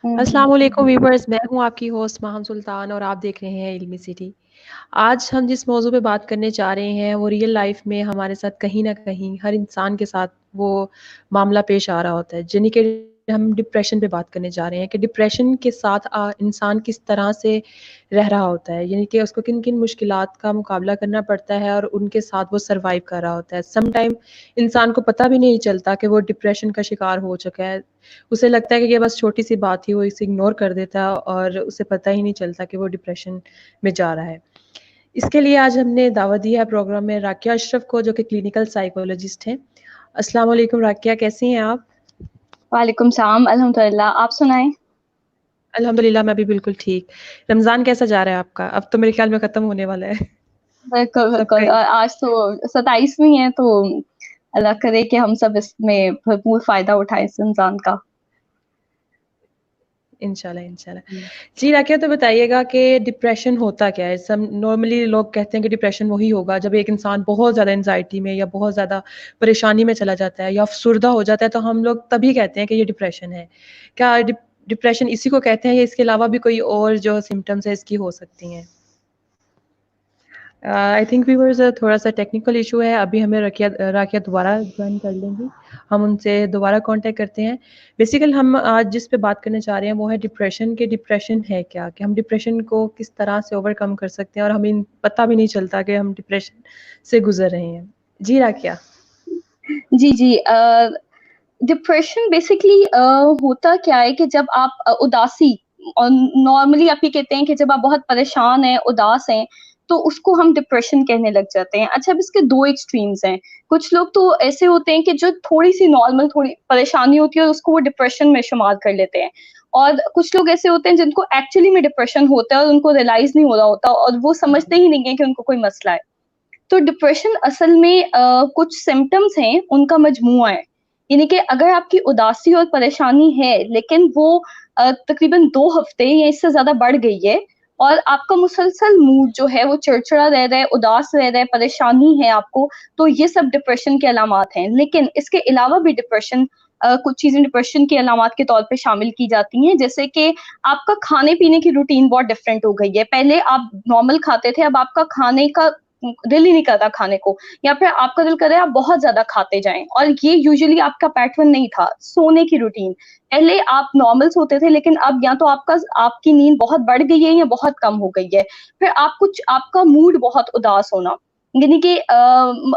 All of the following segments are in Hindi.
अस्सलाम हम्म। वालेकुम वीवर्स, मैं हूँ आपकी होस्ट माहम सुल्तान और आप देख रहे हैं इल्मी सिटी। आज हम जिस मौजू पे बात करने जा रहे हैं वो रियल लाइफ में हमारे साथ कहीं ना कहीं हर इंसान के साथ वो मामला पेश आ रहा होता है, यानी कि हम डिप्रेशन पे बात करने जा रहे हैं कि डिप्रेशन के साथ इंसान किस तरह से रह रहा होता है, यानी कि उसको किन किन मुश्किलात का मुकाबला करना पड़ता है और उनके साथ वो सरवाइव कर रहा होता है। सम टाइम इंसान को पता भी नहीं चलता कि वो डिप्रेशन का शिकार हो चुका है। उसे लगता है कि ये बस छोटी-सी बात थी, वो इसे इग्नोर कर देता है और उसे पता ही नहीं चलता कि वो डिप्रेशन में जा रहा है। इसके लिए आज हमने दावत दी है प्रोग्राम में राकिया अशरफ को, जो कि क्लिनिकल साइकोलॉजिस्ट हैं। अस्सलाम वालेकुम राकिया, कैसी हैं आप? वालेकुम सलाम, अल्हम्दुलिल्लाह। आप सुनाएं। अल्हम्दुलिल्लाह, मैं भी बिल्कुल ठीक। रमज़ान कैसा जा रहा है आपका? अब तो मेरे ख्याल में ख़त्म होने वाला है। बिल्कुल बिल्कुल, सबका और आज तो 27वीं है, तो अल्लाह करे कि हम सब इसमें भरपूर फायदा उठाएं इस रमजान का। इंशाल्लाह इंशाल्लाह। जी राकिया, तो बताइएगा कि डिप्रेशन होता क्या है? सब नॉर्मली लोग कहते हैं कि डिप्रेशन वही होगा जब एक इंसान बहुत ज़्यादा एंग्जायटी में या बहुत ज़्यादा परेशानी में चला जाता है या अफ़सुर्दा हो जाता है, तो हम लोग तभी कहते हैं कि ये डिप्रेशन है। क्या डिप्रेशन इसी को कहते हैं या इसके अलावा भी कोई और जो सिम्पटम्स है इसकी हो सकती हैं? आई थिंक व्यूअर्स, थोड़ा-सा टेक्निकल इशू है। अभी हमें राकिया दोबारा जॉइन कर लेंगी। हम उनसे दोबारा कॉन्टैक्ट करते हैं। बेसिकली हम आज जिस पे बात करने जा रहे हैं वो है डिप्रेशन, कि डिप्रेशन है क्या? कि हम डिप्रेशन को किस तरह से ओवरकम कर सकते हैं और हमें पता भी नहीं चलता कि हम डिप्रेशन से गुज़र रहे हैं। जी राकिया। जी जी। डिप्रेशन बेसिकली होता क्या है कि जब आप उदासी, और नॉर्मली आप ये कहते हैं कि जब आप बहुत परेशान हैं, उदास हैं, तो उसको हम डिप्रेशन कहने लग जाते हैं। अच्छा, अब इसके दो एक्सट्रीम्स हैं। कुछ लोग तो ऐसे होते हैं कि जो थोड़ी सी नॉर्मल थोड़ी परेशानी होती है और उसको वो डिप्रेशन में शुमार कर लेते हैं, और कुछ लोग ऐसे होते हैं जिनको एक्चुअली में डिप्रेशन होता है और उनको रियलाइज नहीं हो रहा होता और वो समझते ही नहीं है कि उनको कोई मसला है। तो डिप्रेशन असल में कुछ सिम्पटम्स हैं, उनका मजमुआ है। यानी कि अगर आपकी उदासी और परेशानी है, लेकिन वो तकरीबन 2 हफ्ते या इससे ज़्यादा बढ़ गई है, और आपका मुसलसल मूड जो है वो चिड़चिड़ा रह रहा है, उदास रह रहा है, परेशानी है आपको, तो ये सब डिप्रेशन के अलामात हैं। लेकिन इसके अलावा भी डिप्रेशन, कुछ चीज़ें डिप्रेशन के अलामात के तौर पे शामिल की जाती हैं, जैसे कि आपका खाने-पीने की रूटीन बहुत डिफरेंट हो गई है। पहले आप नॉर्मल खाते थे, अब आपका खाने का दिल ही नहीं करता खाने को, या फिर आपका दिल कर रहा है आप बहुत ज़्यादा खाते जाएँ, और ये यूजुअली आपका पैटर्न नहीं था। सोने की रूटीन, पहले आप नॉर्मल सोते थे, लेकिन अब या तो आपकी नींद बहुत बढ़ गई है या बहुत कम हो गई है। फिर आपका मूड बहुत उदास होना, यानी कि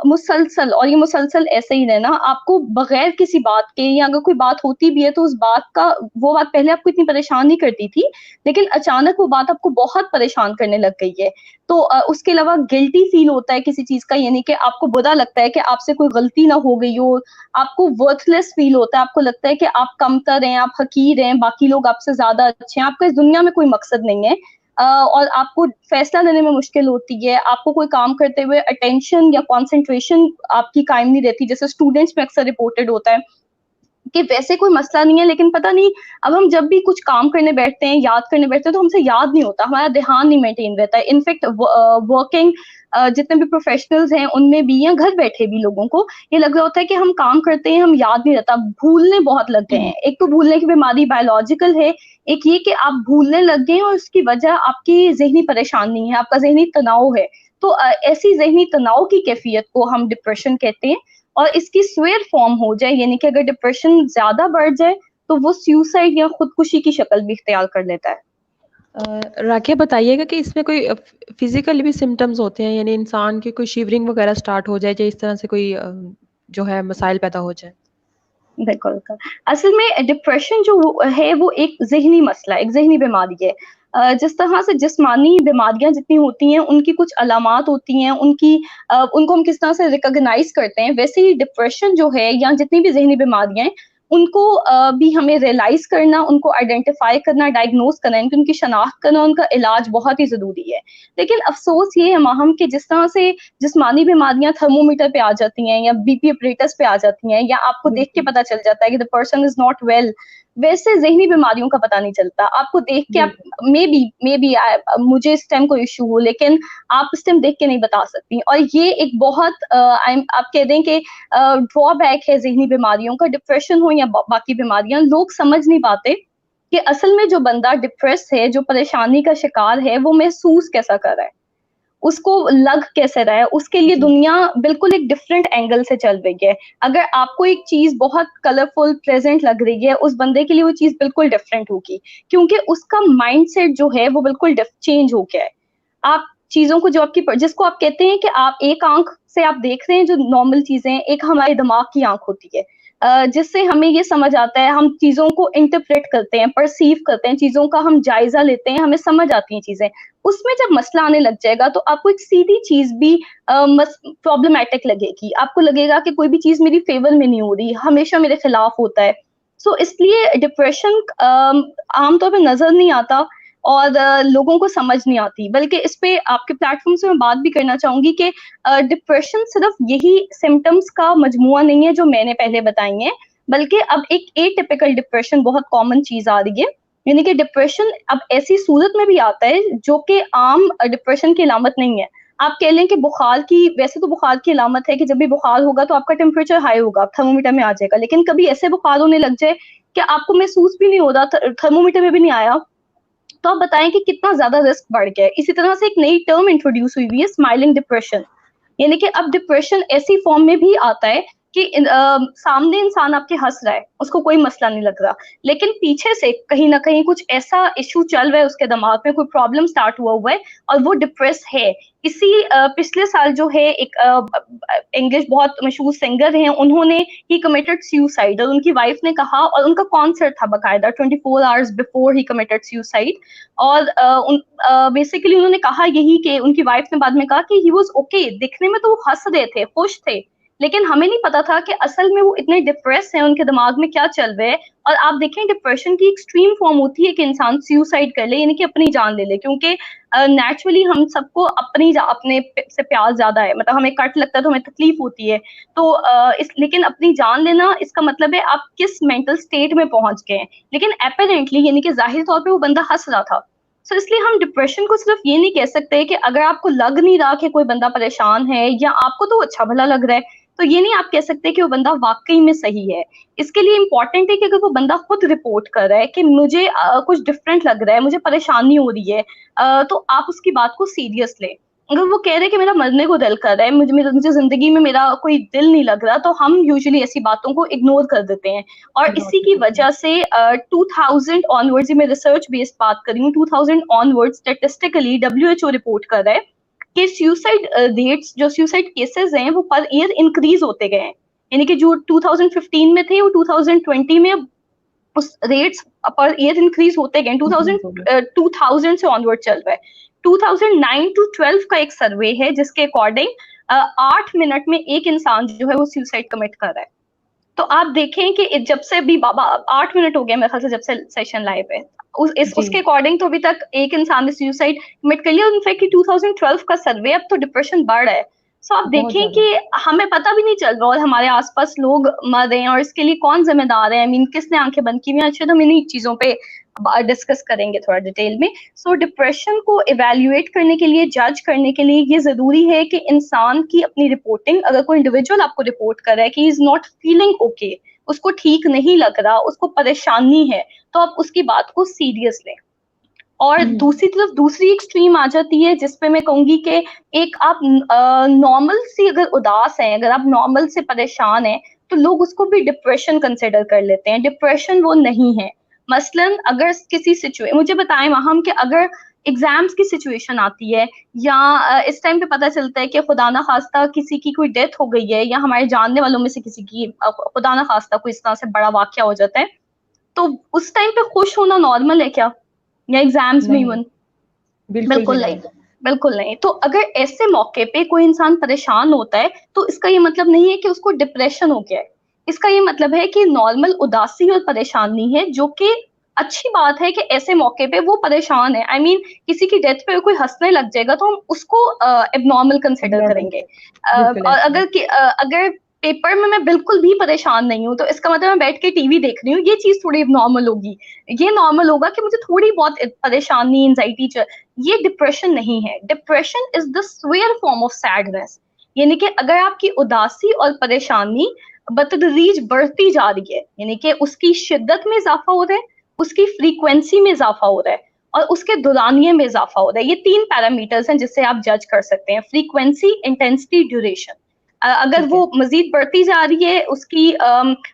मुसलसल, और ये मुसलसल ऐसे ही रहना, आपको बगैर किसी बात के, या अगर कोई बात होती भी है तो उस बात का, वो बात पहले आपको इतनी परेशान नहीं करती थी, लेकिन अचानक वो बात आपको बहुत परेशान करने लग गई है। तो उसके अलावा गिल्टी फील होता है किसी चीज़ का, यानी कि आपको बुरा लगता है कि आपसे कोई गलती ना हो गई हो, आपको वर्थलेस फील होता है, आपको लगता है कि आप कमतर हैं, आप हकीर हैं, बाकी लोग आपसे ज़्यादा अच्छे हैं, आपका इस दुनिया में कोई मकसद नहीं है। और आपको फैसला लेने में मुश्किल होती है, आपको कोई काम करते हुए अटेंशन या कंसंट्रेशन आपकी कायम नहीं रहती, जैसे स्टूडेंट्स में अक्सर रिपोर्टेड होता है। कि वैसे कोई मसला नहीं है, लेकिन पता नहीं, अब हम जब भी कुछ काम करने बैठते हैं, याद करने बैठते हैं, तो हमसे याद नहीं होता, हमारा ध्यान नहीं मेंटेन रहता है। इनफैक्ट वर्किंग जितने भी प्रोफेशनल्स हैं, उनमें भी या घर बैठे भी लोगों को ये लग रहा होता है कि हम काम करते हैं, हम याद नहीं रहता, भूलने बहुत लग गए हैं। एक तो भूलने की बीमारी बायोलॉजिकल है, एक ये कि आप भूलने लग गए हैं, और उसकी वजह आपकी ज़हनी परेशानी है, आपका ज़हनी तनाव है। तो ऐसी ज़हनी तनाव की कैफियत को हम डिप्रेशन कहते हैं। और इसकी स्वेयर फॉर्म हो जाए, यानी कि अगर डिप्रेशन ज़्यादा बढ़ जाए, तो वो सुसाइड या खुदकुशी की शक्ल भी इख्तियार कर लेता है। राकिया, बताइएगा कि इसमें कोई फिजिकल भी सिम्टम्स होते हैं, यानी इंसान की कोई शिवरिंग वगैरह स्टार्ट हो जाए या इस तरह से कोई जो है मसाइल पैदा हो जाए? बिल्कुल, बिल्कुल। असल में डिप्रेशन जो है वो एक ज़हनी मसला है, एक ज़हनी बीमारी है। जिस तरह से जिस्मानी बीमारियाँ जितनी होती हैं, उनकी कुछ अलामात होती हैं, उनको हम किस तरह से रिकॉग्नाइज़ करते हैं, वैसे ही डिप्रेशन जो है, या जितनी भी ज़हनी बीमारियाँ हैं, उनको भी हमें रियलाइज़ करना, उनको आइडेंटिफ़ाई करना, डायग्नोज़ करना, उनकी शनाख्त करना, उनका इलाज बहुत ही ज़रूरी है। लेकिन अफ़सोस ये है माहम, कि जिस तरह से जिस्मानी बीमारियाँ थर्मोमीटर पे आ जाती हैं, या बीपी अपरेटस पे आ जाती हैं, या आपको देख के बिल्कुल, पता चल जाता है कि the person is not well, वैसे ज़हनी बीमारियों का पता नहीं चलता। आपको देख के आप, बिल्कुल। मे बी मुझे इस टाइम कोई इश्यू हो, लेकिन आप इस टाइम देख के नहीं बता सकती, और ये एक बहुत आप कह दें कि ड्रॉबैक है ज़हनी बीमारियों का, डिप्रेशन हो या बाकी बीमारियाँ, लोग समझ नहीं पाते कि असल में जो बंदा डिप्रेस है, जो परेशानी का शिकार है, वो महसूस कैसा कर रहा है, उसको लग कैसे रहा है, उसके लिए जी। दुनिया बिल्कुल एक डिफरेंट एंगल से चल रही है। अगर आपको एक चीज़ बहुत कलरफुल, प्लेज़ेंट लग रही है, उस बंदे के लिए वो चीज़ बिल्कुल डिफरेंट होगी, क्योंकि उसका माइंडसेट जो है वो बिल्कुल चेंज हो गया है। आप चीज़ों को जो आपकी जिसको आप कहते हैं कि आप एक आँख से आप देख रहे हैं जो नॉर्मल चीज़ें, एक हमारे दिमाग की आँख होती है। जिससे हमें ये समझ आता है, हम चीज़ों को इंटरप्रेट करते हैं, परसीव करते हैं, चीज़ों का हम जायज़ा लेते हैं, हमें समझ आती हैं चीज़ें। उसमें जब मसला आने लग जाएगा तो आपको एक सीधी चीज़ भी प्रॉब्लमैटिक लगेगी। आपको लगेगा कि कोई भी चीज़ मेरी फ़ेवर में नहीं हो रही, हमेशा मेरे खिलाफ होता है। सो इसलिए डिप्रेशन आम तौर पे नज़र नहीं आता और लोगों को समझ नहीं आती। बल्कि इस पे आपके प्लेटफ़ॉर्म से मैं बात भी करना चाहूँगी कि डिप्रेशन सिर्फ़ यही सिम्पटम्स का मजमूआ नहीं है जो मैंने पहले बताई हैं, बल्कि अब एक एटिपिकल डिप्रेशन बहुत कॉमन चीज़ आ रही है। यानी कि डिप्रेशन अब ऐसी सूरत में भी आता है जो कि आम डिप्रेशन की अलामत नहीं है। आप कह लें कि बुखार की, वैसे तो बुखार की अलामत है कि जब भी बुखार होगा तो आपका टेम्परेचर हाई होगा, थर्मोमीटर में आ जाएगा। लेकिन कभी ऐसे बुखार होने लग जाए कि आपको महसूस भी नहीं हो रहा, थर्मोमीटर में भी नहीं आया, तो आप बताएं कि कितना ज्यादा रिस्क बढ़ गया है। इसी तरह से एक नई टर्म इंट्रोड्यूस हुई है, स्माइलिंग डिप्रेशन। यानी कि अब डिप्रेशन ऐसी फॉर्म में भी आता है कि सामने इंसान आपके हंस रहा है, उसको कोई मसला नहीं लग रहा, लेकिन पीछे से कहीं ना कहीं कुछ ऐसा इशू चल रहा है, उसके दिमाग में कोई प्रॉब्लम स्टार्ट हुआ हुआ है और वो डिप्रेस है। इसी पिछले साल जो है एक इंग्लिश बहुत मशहूर सिंगर हैं, उन्होंने ही कमिटेड सुसाइड, और उनकी वाइफ ने कहा, और उनका कॉन्सर्ट था बकायदा 24 hours before he committed suicide. और बेसिकली उन्होंने कहा यही कि उनकी वाइफ ने बाद में कहा कि ही वाज ओके, दिखने में तो वो हंस रहे थे, खुश थे, लेकिन हमें नहीं पता था कि असल में वो इतने डिप्रेस हैं, उनके दिमाग में क्या चल रहा है। और आप देखें, डिप्रेशन की एक्सट्रीम फॉर्म होती है कि इंसान सुसाइड कर ले, यानी कि अपनी जान ले ले, क्योंकि नेचुरली हम सबको अपने से प्यार ज्यादा है, मतलब हमें कट लगता है तो हमें तकलीफ होती है। तो लेकिन अपनी जान लेना, इसका मतलब है आप किस मेंटल स्टेट में पहुंच गए हैं। लेकिन अपेरेंटली, यानी कि जाहिर तौर पे वो बंदा हंस रहा था। सो इसलिए हम डिप्रेशन को सिर्फ ये नहीं कह सकते कि अगर आपको लग नहीं रहा कि कोई बंदा परेशान है, या आपको तो अच्छा भला लग रहा है, तो ये नहीं आप कह सकते कि वो बंदा वाकई में सही है। इसके लिए इम्पोर्टेंट है कि अगर वो बंदा खुद रिपोर्ट कर रहा है कि मुझे कुछ डिफरेंट लग रहा है, मुझे परेशानी हो रही है, तो आप उसकी बात को सीरियस लें। अगर वो कह रहे हैं कि मेरा मरने को दिल कर रहा है, मुझे जिंदगी में मेरा कोई दिल नहीं लग रहा, तो हम यूजुअली ऐसी बातों को इग्नोर कर देते हैं। और इग्नोर इसी कर की देते हैं। वजह से 2000 ऑनवर्ड्स, मैं रिसर्च बेस्ड बात कर रही हूँ, 2000 ऑनवर्ड्स स्टेटिस्टिकली डब्ल्यूएचओ रिपोर्ट कर रहा है कि सुसाइड रेट्स, जो सुसाइड केसेस हैं, वो पर ईयर इंक्रीज होते गए हैं। यानी कि जो 2015 में थे, वो 2020 में उस रेट्स पर ईयर इंक्रीज होते गए। इंक्रीज हो गए। 2000 से ऑनवर्ड चल रहा है। 2009 टू 12 का एक सर्वे है जिसके अकॉर्डिंग 8 मिनट में एक इंसान जो है वो सुसाइड कमिट कर रहा है। तो आप देखें कि जब से भी बाबा 8 मिनट हो गए मेरे ख्याल से, जब से सेशन लाइव है, जी। उसके अकॉर्डिंग तो अभी तक एक इंसान ने सुसाइड कमिट कर लिया। इनफैक्ट 2012 का सर्वे, अब तो डिप्रेशन बढ़ रहा है। सो आप बहुत देखें ज्यादा। कि हमें पता भी नहीं चल रहा और हमारे आसपास लोग मर रहे हैं, और इसके लिए कौन जिम्मेदार है, आई मीन किसने आंखें बंद की हुई हैं। अच्छे, तो हम इन्हीं चीजों पे डिस्कस करेंगे थोड़ा डिटेल में। सो डिप्रेशन को इवेल्युएट करने के लिए, जज करने के लिए, ये जरूरी है कि इंसान की अपनी रिपोर्टिंग, अगर कोई इंडिविजुअल आपको रिपोर्ट कर रहा है कि इज नॉट फीलिंग ओके, उसको ठीक नहीं लग रहा, उसको परेशानी है, तो आप उसकी बात को सीरियस लें। और दूसरी तरफ दूसरी एक्सट्रीम आ जाती है जिसपे मैं कहूंगी कि एक आप नॉर्मल सी अगर उदास हैं, अगर आप नॉर्मल से परेशान हैं, तो लोग उसको भी डिप्रेशन कंसिडर कर लेते हैं। डिप्रेशन वो नहीं है। मसलन अगर किसी सिचुएशन, मुझे बताएं वहां कि अगर एग्जाम्स की सिचुएशन आती है, या इस टाइम पे पता चलता है कि खुदा ना खास्ता किसी की कोई डेथ हो गई है, या हमारे जानने वालों में से किसी की खुदा ना खास्ता कोई इस तरह से बड़ा वाकया हो जाता है, तो उस टाइम पे खुश होना नॉर्मल है क्या? या एग्जाम्स में नहीं, इवन? बिल्कुल भी बिल्कुल नहीं। नहीं। बिल्कुल नहीं। तो अगर ऐसे मौके पे कोई इंसान परेशान होता है, तो इसका ये मतलब नहीं है कि उसको डिप्रेशन हो गया है। इसका ये मतलब है कि नॉर्मल उदासी और परेशानी है, जो कि अच्छी बात है कि ऐसे मौके पे वो परेशान है। आई मीन किसी की डेथ पे कोई हंसने लग जाएगा तो हम उसको एबनॉर्मल कंसिडर एब्नॉर्मल करेंगे। है। बिल्कुल और ऐसे है। अगर पेपर में मैं बिल्कुल भी परेशान नहीं हूँ, तो इसका मतलब मैं बैठ के टीवी देख रही हूँ, ये चीज थोड़ी नॉर्मल होगी। ये नॉर्मल होगा कि मुझे थोड़ी बहुत परेशानी, एंजाइटी, ये डिप्रेशन नहीं है। Depression is the swear form of sadness. यानी कि अगर आपकी उदासी और परेशानी बतदरीज बढ़ती जा रही है, यानी कि उसकी शिद्दत में इजाफा हो रहा है, उसकी फ्रीक्वेंसी में इजाफा हो रहा है और उसके दौरानिये में इजाफा हो रहा है। ये 3 पैरामीटर्स हैं जिससे आप जज कर सकते हैं, फ्रीक्वेंसी, इंटेंसिटी, ड्यूरेशन। अगर ठीक वो है। मजीद बढ़ती जा रही है, उसकी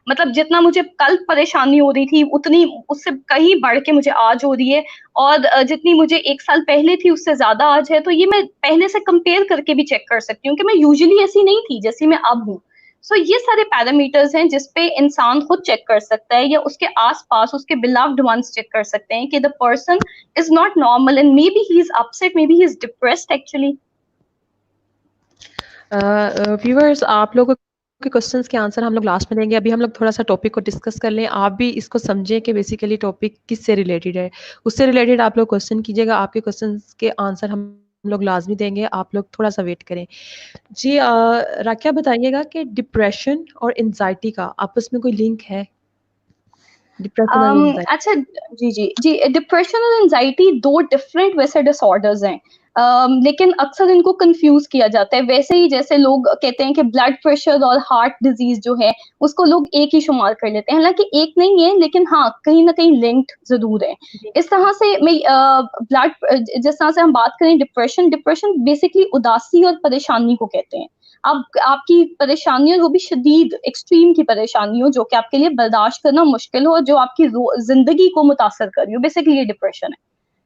मतलब जितना मुझे कल परेशानी हो रही थी उतनी उससे कहीं बढ़ के मुझे आज हो रही है, और जितनी मुझे 1 साल पहले थी उससे ज्यादा आज है, तो ये मैं पहले से कंपेयर करके भी चेक कर सकती हूँ कि मैं यूजुअली ऐसी नहीं थी जैसी मैं अब हूँ। सो ये सारे पैरामीटर्स हैं जिसपे इंसान खुद चेक कर सकता है, या उसके आस-पास उसके बिलव्ड वंस चेक कर सकते हैं कि the person is not normal and may be he is upset, may be he is depressed actually. Viewers, आप लोगों के क्वेश्चंस के आंसर हम लोग लास्ट में देंगे। अभी हम लोग थोड़ा-सा टॉपिक को डिस्कस कर लें। आप भी इसको समझें कि बेसिकली टॉपिक किससे रिलेटेड है। उससे रिलेटेड आप लोग क्वेश्चन कीजिएगा, आपके क्वेश्चंस के आंसर हम लोग लाज़मी देंगे, आप लोग थोड़ा-सा वेट करें। जी राकिया बताइएगा कि डिप्रेशन और एंग्ज़ायटी का आपस में कोई लिंक है? डिप्रेशन और एंग्ज़ायटी? अच्छा, जी, डिप्रेशन और एंजाइटी 2 डिफरेंट वैसे डिसऑर्डर्स हैं। लेकिन अक्सर इनको कंफ्यूज किया जाता है। वैसे ही जैसे लोग कहते हैं कि ब्लड प्रेशर और हार्ट डिजीज जो है, उसको लोग एक ही शुमार कर लेते हैं। हालाँकि एक नहीं है, लेकिन हाँ, कहीं न कहीं लिंक्ड ज़रूर है। जी। इस तरह से मैं जिस तरह से हम बात करें डिप्रेशन, डिप्रेशन बेसिकली उदासी और परेशानी को कहते हैं। आप आपकी परेशानी हो वो भी शदीद एक्सट्रीम की परेशानी हो जो कि आपके लिए बर्दाश्त करना मुश्किल हो, जो आपकी ज़िंदगी को मुतासर कर रही हो, बेसिकली ये डिप्रेशन है।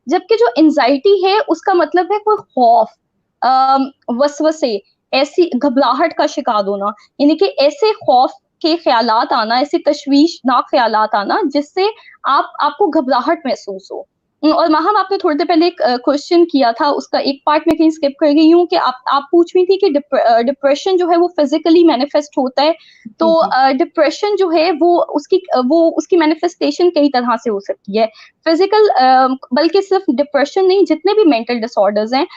जबकि जो एंग्जायटी है उसका मतलब है कोई खौफ, वसवसे, ऐसी घबराहट का शिकार होना, यानी कि ऐसे खौफ के ख्यालात आना, ऐसे तशवीशनाक ख्यालात आना जिससे आपको घबराहट महसूस हो। और माहम, आपने थोड़ी देर पहले एक क्वेश्चन किया था, उसका एक पार्ट मैं कहीं स्किप कर गई हूँ कि आप पूछ रही थी कि डिप्रेशन जो है वो फिजिकली मैनिफेस्ट होता है। तो जी, जी। डिप्रेशन जो है वो उसकी मैनिफेस्टेशन कई तरह से हो सकती है। फिजिकल, बल्कि सिर्फ डिप्रेशन नहीं, जितने भी मेंटल डिसऑर्डर्स हैं,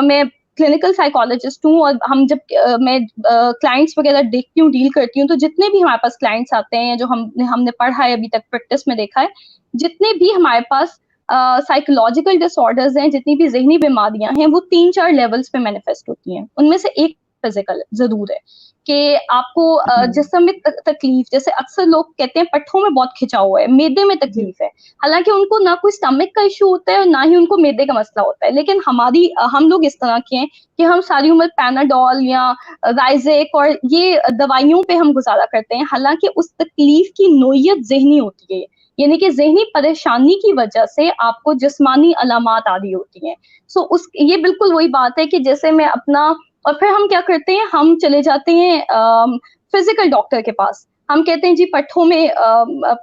मैं क्लिनिकल साइकोलॉजिस्ट हूँ, और हम जब मैं क्लाइंट्स वगैरह देखती हूँ, डील करती हूँ, तो जितने भी हमारे पास क्लाइंट्स आते हैं या जो हमने हमने पढ़ा है अभी तक, प्रैक्टिस में देखा है, जितने भी हमारे पास साइकोलॉजिकल डिसऑर्डर्स हैं, जितनी भी ज़हनी बीमारियाँ हैं, वो 3-4 लेवल्स पे मैनिफेस्ट होती हैं। उनमें से एक फिजिकल ज़रूर है कि आपको हुँ। जिस्म में तकलीफ, जैसे अक्सर लोग कहते हैं पट्ठों में बहुत खिंचाव हुआ है, मैदे में जी। तकलीफ है। हालाँकि उनको ना कोई स्टमक का इश्यू होता है और ना ही उनको मैदे का मसला होता है। लेकिन हम लोग इस तरह के हैं कि हम सारी उम्र पैनाडोल या राइज़ेक और ये दवाइयों पे हम गुज़ारा करते हैं। हालाँकि उस तकलीफ की नोयत ज़हनी होती है। यानी कि ज़हनी परेशानी की वजह से आपको जिस्मानी अलामात आ रही होती हैं। सो उस ये बिल्कुल वही बात है कि जैसे मैं अपना, और फिर हम क्या करते हैं, हम चले जाते हैं फिज़िकल डॉक्टर के पास। हम कहते हैं जी पट्ठों में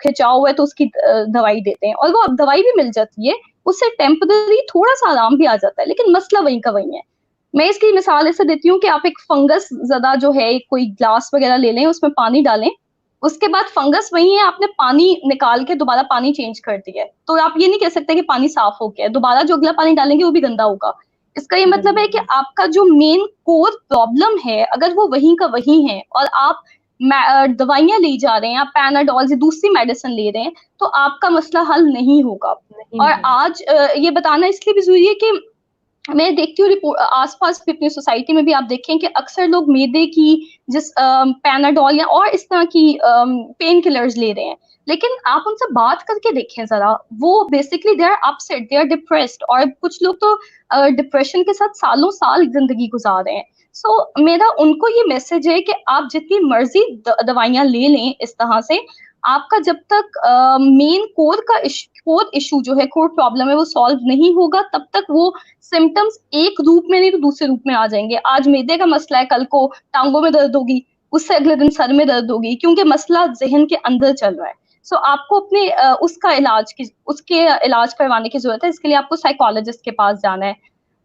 खिंचाव हुआ है, तो उसकी दवाई देते हैं, और वो दवाई भी मिल जाती है। उससे टेम्परेरी थोड़ा-सा आराम भी आ जाता है, लेकिन मसला वहीं का वहीं है। मैं इसकी मिसाल ऐसे देती हूँ कि आप एक फंगस ज़दा जो है, कोई ग्लास वगैरह ले लें, उसमें पानी डालें, उसके बाद फंगस वही है, आपने पानी निकाल के दोबारा पानी चेंज कर दिया है, तो आप ये नहीं कह सकते कि पानी साफ हो गया है, दोबारा जो अगला पानी डालेंगे वो भी गंदा होगा। इसका ये मतलब है कि गंदा। आपका जो मेन कोर प्रॉब्लम है, अगर वो वहीं का वहीं है और आप दवाइयाँ ली जा रहे हैं, आप पैनाडोल या दूसरी मेडिसिन ले रहे हैं, तो आपका मसला हल नहीं होगा। नहीं और होगा। आज ये बताना इसलिए भी ज़रूरी है कि मैं देखती हूँ आस-पास भी अपनी सोसाइटी में भी आप देखें कि अक्सर लोग मैदे की पैनाडोल या और इस तरह की पेन किलर्स ले रहे हैं। लेकिन आप उनसे बात करके देखें ज़रा, वो basically they are upset, they are depressed, और कुछ लोग तो डिप्रेशन के साथ सालों-साल ज़िंदगी गुज़ार रहे हैं। सो मेरा उनको ये मैसेज है कि आप जितनी मर्ज़ी दवाइयाँ ले लें इस तरह से, आपका जब तक मेन कोर इश्यू जो है, कोर प्रॉब्लम है, वो सॉल्व नहीं होगा, तब तक वो सिम्पटम्स एक रूप में नहीं तो दूसरे रूप में आ जाएँगे। आज मैदे का मसला है, कल को टाँगों में दर्द होगी, उससे अगले दिन सर में दर्द होगी, क्योंकि मसला ज़हन के अंदर चल रहा है। सो आपको अपने उसके इलाज करवाने की ज़रूरत है, इसके लिए आपको साइकोलॉजिस्ट के पास जाना है।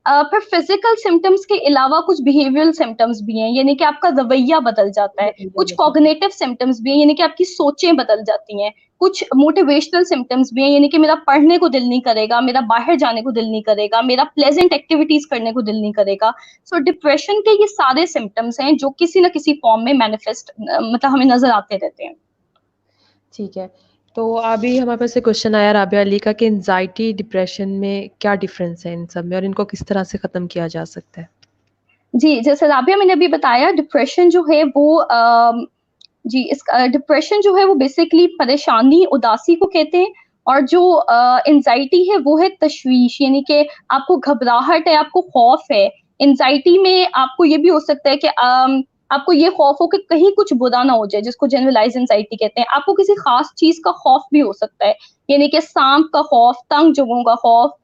फिर फिज़िकल सिम्पटम्स के अलावा कुछ बिहेवियरल सिम्पटम्स भी हैं, यानी कि आपका रवैया बदल जाता है। रवैया कुछ बदल जाता कॉग्निटिव सिम्पटम्स भी हैं, यानी कि आपकी सोचें बदल जाती हैं। कुछ मोटिवेशनल सिम्पटम्स भी हैं, यानी कि मेरा पढ़ने को दिल नहीं करेगा, मेरा बाहर जाने को दिल नहीं करेगा, मेरा प्लेज़ेंट एक्टिविटीज़ करने को दिल नहीं करेगा। सो डिप्रेशन के ये सारे सिम्पटम्स हैं जो किसी न किसी फ़ॉर्म में मैनिफेस्ट मतलब हमें नज़र आते रहते हैं। ठीक है। तो अभी हमारे पास एक क्वेश्चन आया राबिया अली का कि एंग्ज़ायटी, डिप्रेशन में क्या डिफ़रेंस है इन सब में और इनको किस तरह से ख़त्म किया जा सकता है? जी, जैसे राबिया मैंने अभी बताया, डिप्रेशन जो है वो जी, डिप्रेशन जो है वो बेसिकली परेशानी, उदासी को कहते हैं, और जो एंजाइटी है वो है तशवीश, यानी कि आपको घबराहट है, आपको खौफ है। एंजाइटी में आपको ये भी हो सकता है कि आपको ये खौफ हो कि कहीं कुछ बुरा ना हो जाए, जिसको जनरलाइज एंजाइटी कहते हैं। आपको किसी खास चीज का खौफ भी हो सकता है, यानी कि सांप का खौफ, तंग जगहों का खौफ,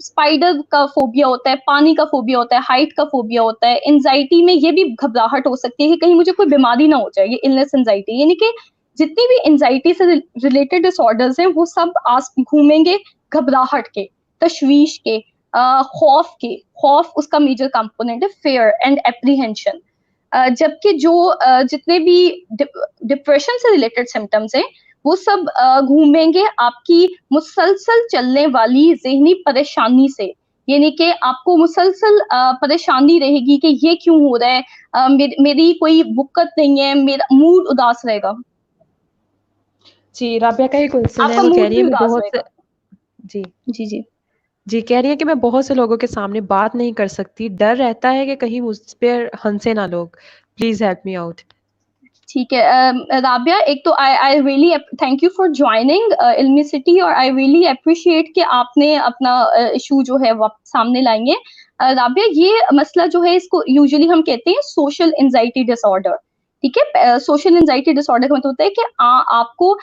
स्पाइडर का फोबिया होता है, पानी का फोबिया होता है, हाइट का फोबिया होता है। एंजाइटी में ये भी घबराहट हो सकती है कि कहीं मुझे कोई बीमारी ना हो जाए, ये इलनेस एंजाइटी। यानी कि जितनी भी एंजाइटी से रिलेटेड डिसऑर्डर्स हैं वो सब आस घूमेंगे घबराहट के, तशवीश के, खौफ के। खौफ उसका मेजर कंपोनेंट है, फेयर एंड एप्रीहेंशन। जबकि जो जितने भी डिप्रेशन से रिलेटेड सिम्टम्स हैं वो सब घूमेंगे आपकी मुसलसल चलने वाली ज़हनी परेशानी से। यानी कि आपको मुसलसल परेशानी रहेगी कि ये क्यों हो रहा है, मेरी कोई वक़्त नहीं है, मेरा मूड उदास रहेगा। जी, राबिया का ये क्वेश्चन है, आपका वो कह मूड रही भी है मैं उदास बहुत से रहेगा। जी, जी, जी। जी, कह रही है कि मैं बहुत से लोगों के सामने बात नहीं कर सकती, डर रहता है कि कहीं मुझ पे हँसे ना लोग। Please help me out. ठीक है। राबिया, एक तो I really thank you for joining Ilmi city, और आई रियली अप्रिशिएट कि आपने अपना इशू जो है वो सामने लाई है। राबिया, ये मसला जो है इसको यूजुअली हम कहते हैं सोशल एंजाइटी डिसऑर्डर। ठीक है? सोशल एंजाइटी डिसऑर्डर का मतलब होता है कि आपको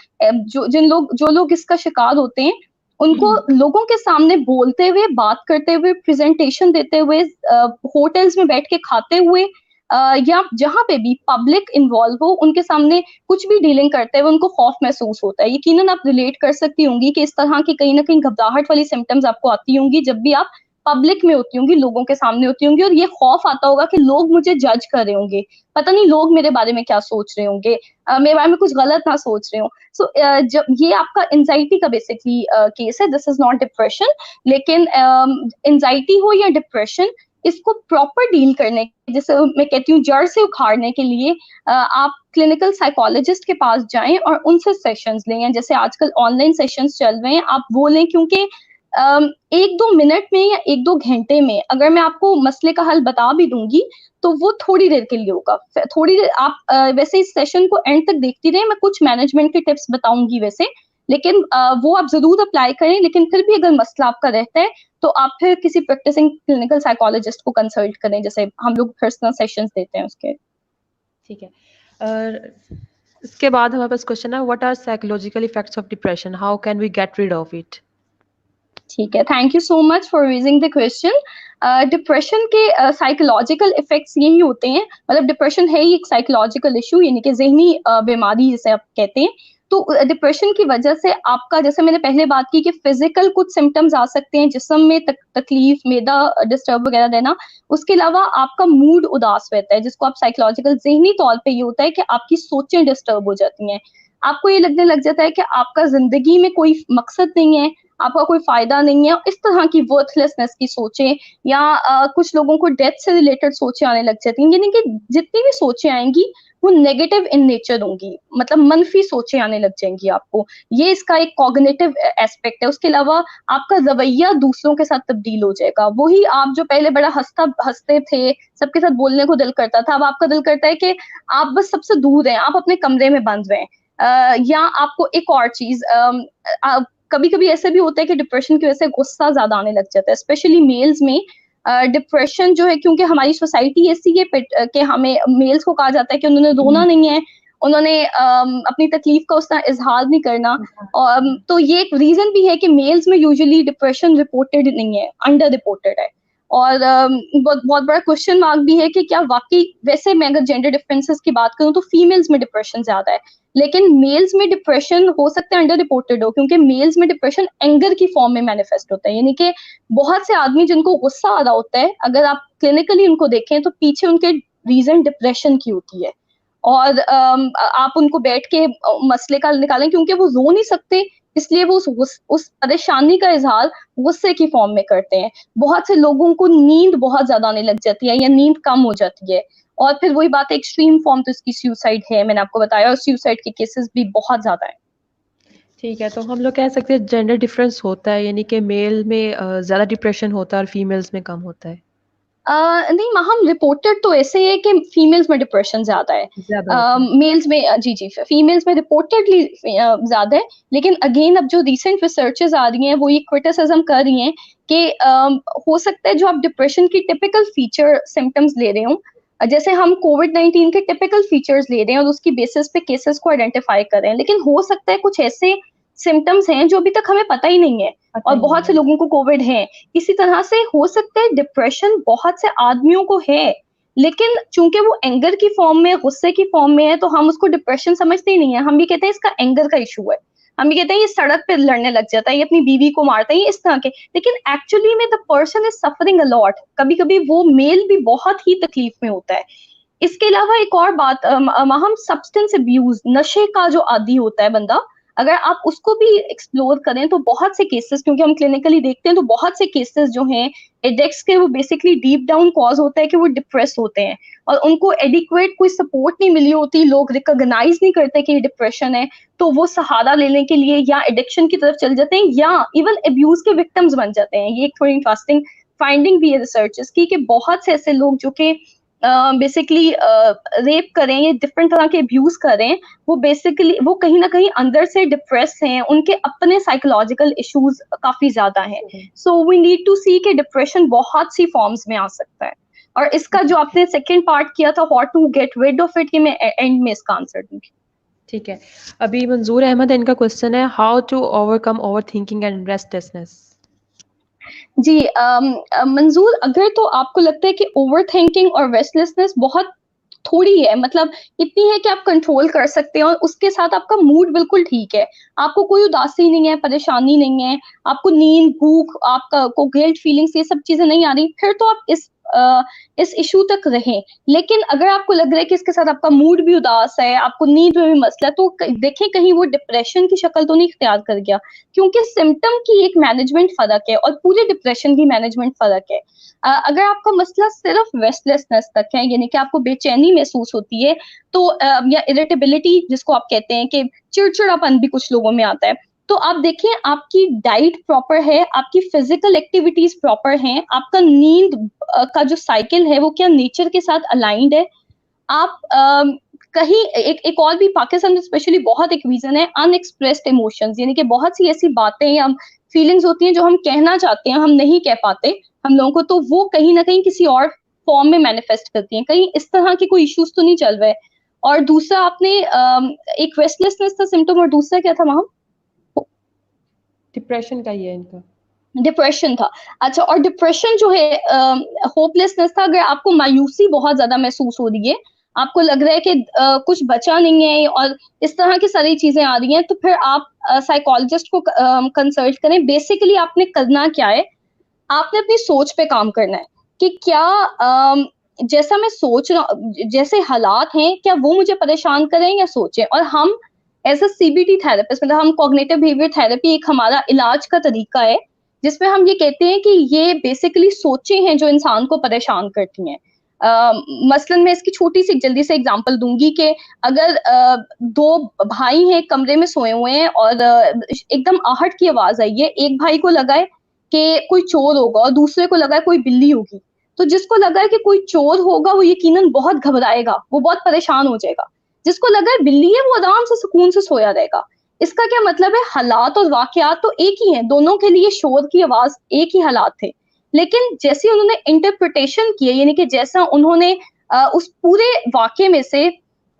जो लोग इसका शिकार होते हैं, उनको लोगों के सामने बोलते हुए, बात करते हुए, प्रेजेंटेशन देते हुए, होटल्स में बैठ के खाते हुए, या जहाँ पे भी पब्लिक इन्वॉल्व हो, उनके सामने कुछ भी डीलिंग करते हुए उनको खौफ महसूस होता है। यकीनन आप रिलेट कर सकती होंगी कि इस तरह की कहीं न कहीं घबराहट वाली सिम्पटम्स आपको आती होंगी जब भी आप पब्लिक में होती होंगी, लोगों के सामने होती होंगी, और ये खौफ आता होगा कि लोग मुझे जज कर रहे होंगे। पता नहीं लोग मेरे बारे में क्या सोच रहे होंगे, मेरे बारे में कुछ गलत ना सोच रहे हों। सो जब ये आपका एंग्ज़ायटी का बेसिकली केस है, दिस इज़ नॉट डिप्रेशन। लेकिन एंग्ज़ायटी हो या डिप्रेशन, इसको प्रॉपर डील करने, जैसे मैं कहती हूँ जड़ से उखाड़ने के लिए आप क्लिनिकल साइकोलॉजिस्ट के पास जाएं और उनसे सेशंस लें। जैसे आजकल ऑनलाइन सेशंस चल रहे हैं, आप वो लें, क्योंकि 1-2 मिनट में या 1-2 घंटे में अगर मैं आपको मसले का हल बता भी दूंगी तो वो थोड़ी देर के लिए होगा। थोड़ी देर आप वैसे इस सेशन को एंड तक देखती रहें, मैं कुछ मैनेजमेंट के टिप्स बताऊंगी वैसे, लेकिन वो आप जरूर अप्लाई करें। लेकिन फिर भी अगर मसला आपका रहता है तो आप फिर किसी प्रैक्टिसिंग क्लिनिकल साइकोलॉजिस्ट को कंसल्ट करें, जैसे हम लोग पर्सनल सेशंस देते हैं उसके। ठीक है। इसके बाद हमारे पास क्वेश्चन है, what are psychological effects of depression? How can we get rid of it? ठीक है, thank you so much for raising the question. Depression के साइकोलॉजिकल इफेक्ट्स यही होते हैं, मतलब डिप्रेशन है ही एक साइकोलॉजिकल इशू, यानी कि ज़हनी बीमारी जिसे आप कहते हैं। तो डिप्रेशन की वजह से आपका, जैसे मैंने पहले बात की कि फिजिकल कुछ सिम्पटम्स आ सकते हैं, जिस्म में तकलीफ, मैदा डिस्टर्ब वगैरह रहना। उसके अलावा आपका मूड उदास रहता है, जिसको आप साइकोलॉजिकल ज़हनी तौर पे ये होता है कि आपकी सोचें डिस्टर्ब हो जाती हैं। आपको ये लगने लग जाता है कि आपका ज़िंदगी में कोई मकसद नहीं है, आपका कोई फ़ायदा नहीं है। इस तरह की वर्थलेसनेस की सोचें, या कुछ लोगों को डेथ से रिलेटेड सोचें आने लग जाती हैं। यानी कि जितनी भी सोचें आएँगी वो नेगेटिव इन नेचर होंगी, मतलब मनफी सोचें आने लग जाएँगी आपको। ये इसका एक कॉग्निटिव एस्पेक्ट है। उसके अलावा आपका रवैया दूसरों के साथ तब्दील हो जाएगा। वही आप जो पहले बड़ा हँसते थे, सबके साथ बोलने को दिल करता था, अब आपका दिल करता है कि आप बस सबसे दूर हैं, आप अपने कमरे में बंद रहें। या आपको एक और चीज़, कभी-कभी ऐसा भी होता है कि डिप्रेशन की वजह से गुस्सा ज़्यादा आने लग जाता है, स्पेशली मेल्स में। डिप्रेशन जो है, क्योंकि हमारी सोसाइटी ऐसी है कि हमें मेल्स को कहा जाता है कि उन्होंने रोना नहीं है, उन्होंने अपनी तकलीफ का उतना इज़हार नहीं करना। और तो ये एक रीज़न भी है कि मेल्स में यूजुअली डिप्रेशन रिपोर्टेड नहीं है, अंडर रिपोर्टेड है। और बहुत बहुत बड़ा क्वेश्चन मार्क भी है कि क्या वाक़ई, वैसे मैं अगर जेंडर डिफरेंसेस की बात करूँ तो फीमेल्स में डिप्रेशन ज़्यादा है। लेकिन मेल्स में डिप्रेशन हो सकता है अंडर रिपोर्टेड हो, क्योंकि मेल्स में डिप्रेशन एंगर की फॉर्म में मैनिफेस्ट होता है। यानी कि बहुत से आदमी जिनको गुस्सा आ रहा होता है, अगर आप क्लिनिकली उनको देखें तो पीछे उनके रीजन डिप्रेशन की होती है। और आप उनको बैठ के मसले का हल निकालें, क्योंकि वो रो नहीं सकते, इसलिए वो उस परेशानी का इजहार गुस्से की फॉर्म में करते हैं। बहुत से लोगों को नींद बहुत ज्यादा आने लग जाती है या नींद कम हो जाती है, और फिर वही बात है, एक्सट्रीम फॉर्म तो इसकी सुसाइड है, मैंने आपको बताया, और सुसाइड के केसेस भी बहुत ज़्यादा हैं। ठीक है, तो हम लोग कह सकते हैं जेंडर डिफरेंस होता है, यानी कि मेल में ज़्यादा डिप्रेशन होता है और फीमेल्स में कम होता है। नहीं हम रिपोर्टेड तो ऐसे है कि फीमेल्स में डिप्रेशन ज्यादा है, ज़्यादा होता है। मेल्स में जी फीमेल्स में रिपोर्टेडली ज्यादा है, लेकिन अगेन अब जो रिसेंट रिसर्चेस आ रही हैं वो ये क्रिटिसिज्म कर रही हैं कि हो सकता है जो आप डिप्रेशन की टिपिकल फीचर सिम्टम्स ले रहे हो, जैसे हम कोविड-19 के टिपिकल फीचर्स ले रहे हैं और उसकी बेसिस पे केसेस को आइडेंटिफाई कर रहे हैं, लेकिन हो सकता है कुछ ऐसे सिम्टम्स हैं जो अभी तक हमें पता ही नहीं है पता और ही नहीं बहुत से है। लोगों को कोविड है। इसी तरह से हो सकता है डिप्रेशन बहुत से आदमियों को है, लेकिन चूंकि वो एंगर की फॉर्म में, गुस्से की फॉर्म में है, तो हम उसको डिप्रेशन समझते ही नहीं है। हम भी कहते हैं इसका एंगर का इशू है, हम भी कहते हैं ये सड़क पे लड़ने लग जाता है, ये अपनी बीवी को मारता है, ये इस तरह के, लेकिन एक्चुअली में the person is suffering a lot. कभी कभी वो मेल भी बहुत ही तकलीफ में होता है। इसके अलावा एक और बात, हम सब्सटेंस अब्यूज, नशे का जो आदी होता है बंदा, अगर आप उसको भी एक्सप्लोर करें तो बहुत से केसेस, क्योंकि हम क्लिनिकली देखते हैं तो बहुत से केसेस जो हैं एडिक्ट्स के, वो बेसिकली डीप डाउन कॉज होता है कि वो डिप्रेस होते हैं और उनको एडिक्वेट कोई सपोर्ट नहीं मिली होती, लोग रिकॉग्नाइज नहीं करते कि ये डिप्रेशन है, तो वो सहारा लेने के लिए या एडिक्शन की तरफ चल जाते हैं या इवन अब्यूज के विक्टिम्स बन जाते हैं। ये एक थोड़ी इंटरेस्टिंग फाइंडिंग भी है रिसर्चर्स की कि बहुत से ऐसे लोग जो कि बेसिकली रेप करें या डिफरेंट तरह के अब्यूज करें, वो बेसिकली वो कहीं ना कहीं अंदर से डिप्रेस हैं, उनके अपने साइकोलॉजिकल इश्यूज काफी ज्यादा हैं। सो वी नीड टू सी कि डिप्रेशन बहुत सी फॉर्म्स में आ सकता है। और इसका जो आपने सेकंड पार्ट किया था, how to get rid of it, कि मैं एंड में इसका आंसर दूंगी। ठीक है। अभी मंजूर अहमद इनका क्वेश्चन है, how to overcome overthinking and restlessness? जी मंजूर, अगर तो आपको लगता है कि ओवर थिंकिंग और रेस्टलेसनेस बहुत थोड़ी है, मतलब इतनी है कि आप कंट्रोल कर सकते हैं और उसके साथ आपका मूड बिल्कुल ठीक है, आपको कोई उदासी नहीं है, परेशानी नहीं है, आपको नींद, भूख, आपका को गिल्ट फीलिंग्स, ये सब चीजें नहीं आ रही, फिर तो आप इस इशू तक रहें। लेकिन अगर आपको लग रहा है कि इसके साथ आपका मूड भी उदास है, आपको नींद में भी मसला है, तो देखें कहीं वो डिप्रेशन की शक्ल तो नहीं इख्तियार कर गया, क्योंकि सिम्टम की एक मैनेजमेंट फर्क है और पूरे डिप्रेशन की मैनेजमेंट फर्क है। अगर आपका मसला सिर्फ रेस्टलेसनेस तक है, यानी कि आपको बेचैनी महसूस होती है, तो या इरिटेबिलिटी जिसको आप कहते हैं कि चिड़चिड़ापन भी कुछ लोगों में आता है, तो आप देखें आपकी डाइट प्रॉपर है, आपकी फिजिकल एक्टिविटीज प्रॉपर हैं, आपका नींद का जो साइकिल है वो क्या नेचर के साथ अलाइंड है, आप कहीं एक और भी पाकिस्तान में स्पेशली बहुत एक रीजन है अनएक्सप्रेस्ड इमोशंस, यानी कि बहुत सी ऐसी बातें या फीलिंग्स होती हैं जो हम कहना चाहते हैं, हम नहीं कह पाते हम लोगों को, तो वो कहीं ना कहीं किसी और फॉर्म में मैनिफेस्ट करती हैं। कहीं इस तरह के कोई इश्यूज तो नहीं चल रहे। और दूसरा आपने एक रेस्टलेसनेस का सिम्टम और दूसरा क्या था वहां? डिप्रेशन का ही है इनका। डिप्रेशन था। अच्छा, और डिप्रेशन जो है होपलेसनेस था, अगर आपको मायूसी बहुत ज्यादा महसूस हो रही है, आपको लग रहा है कि कुछ बचा नहीं है और इस तरह की सारी चीजें आ रही हैं, तो फिर आप साइकोलॉजिस्ट को कंसल्ट करें। बेसिकली आपने करना क्या है, आपने अपनी सोच पे काम करना है कि क्या जैसा मैं सोच रहा, जैसे हालात हैं, क्या वो मुझे परेशान करें या सोचें। और हम एज अ सीबीटी थेरेपिस्ट, मतलब हम कॉग्निटिव बिहेवियर थेरेपी एक हमारा इलाज का तरीका है, जिसमें हम ये कहते हैं कि ये बेसिकली सोचें हैं जो इंसान को परेशान करती हैं। मसलन मैं इसकी छोटी सी जल्दी से एग्जांपल दूंगी कि अगर दो भाई हैं, कमरे में सोए हुए हैं और एकदम आहट की आवाज आई है, एक भाई को लगा है कि कोई चोर होगा और दूसरे को लगा है कोई बिल्ली होगी, तो जिसको लगा है कि कोई चोर होगा वो यकीनन बहुत घबराएगा, वो बहुत परेशान हो जाएगा। जिसको लगा है बिल्ली है वो आराम से सुकून से सोया रहेगा। इसका क्या मतलब है, हालात और वाकयात तो एक ही हैं, दोनों के लिए शोर की आवाज एक ही हालात थे, लेकिन जैसे उन्होंने इंटरप्रिटेशन किए, यानी कि जैसा उन्होंने उस पूरे वाक्य में से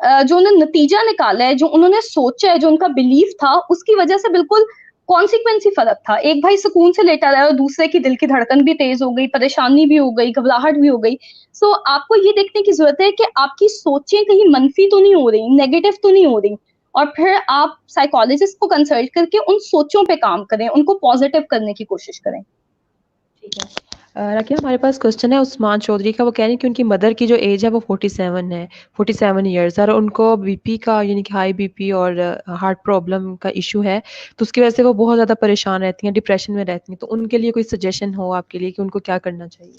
जो उन्होंने नतीजा निकाला है, जो उन्होंने सोचा है, जो उनका बिलीफ था, उसकी वजह से बिल्कुल कॉन्सिक्वेंस ही फर्क था। एक भाई सुकून से लेटा रहा है और दूसरे की दिल की धड़कन भी तेज हो गई, परेशानी भी हो गई, घबराहट भी हो गई। सो आपको ये देखने की जरूरत है कि आपकी सोचें कहीं मनफी तो नहीं हो रही, नेगेटिव तो नहीं हो रही, और फिर आप साइकोलॉजिस्ट को कंसल्ट करके उन सोचों पे काम करें, उनको पॉजिटिव करने की कोशिश करें। ठीक है। राकिया, हमारे पास क्वेश्चन है उस्मान चौधरी का। वो कह रहे हैं कि उनकी मदर की जो एज है वो 47 है, 47 ईयर्स, और उनको बीपी का यानी कि हाई बीपी और हार्ट प्रॉब्लम का इशू है, तो उसकी वजह से वो बहुत ज़्यादा परेशान रहती हैं, डिप्रेशन में रहती हैं। तो उनके लिए कोई सजेशन हो आपके लिए कि उनको क्या करना चाहिए?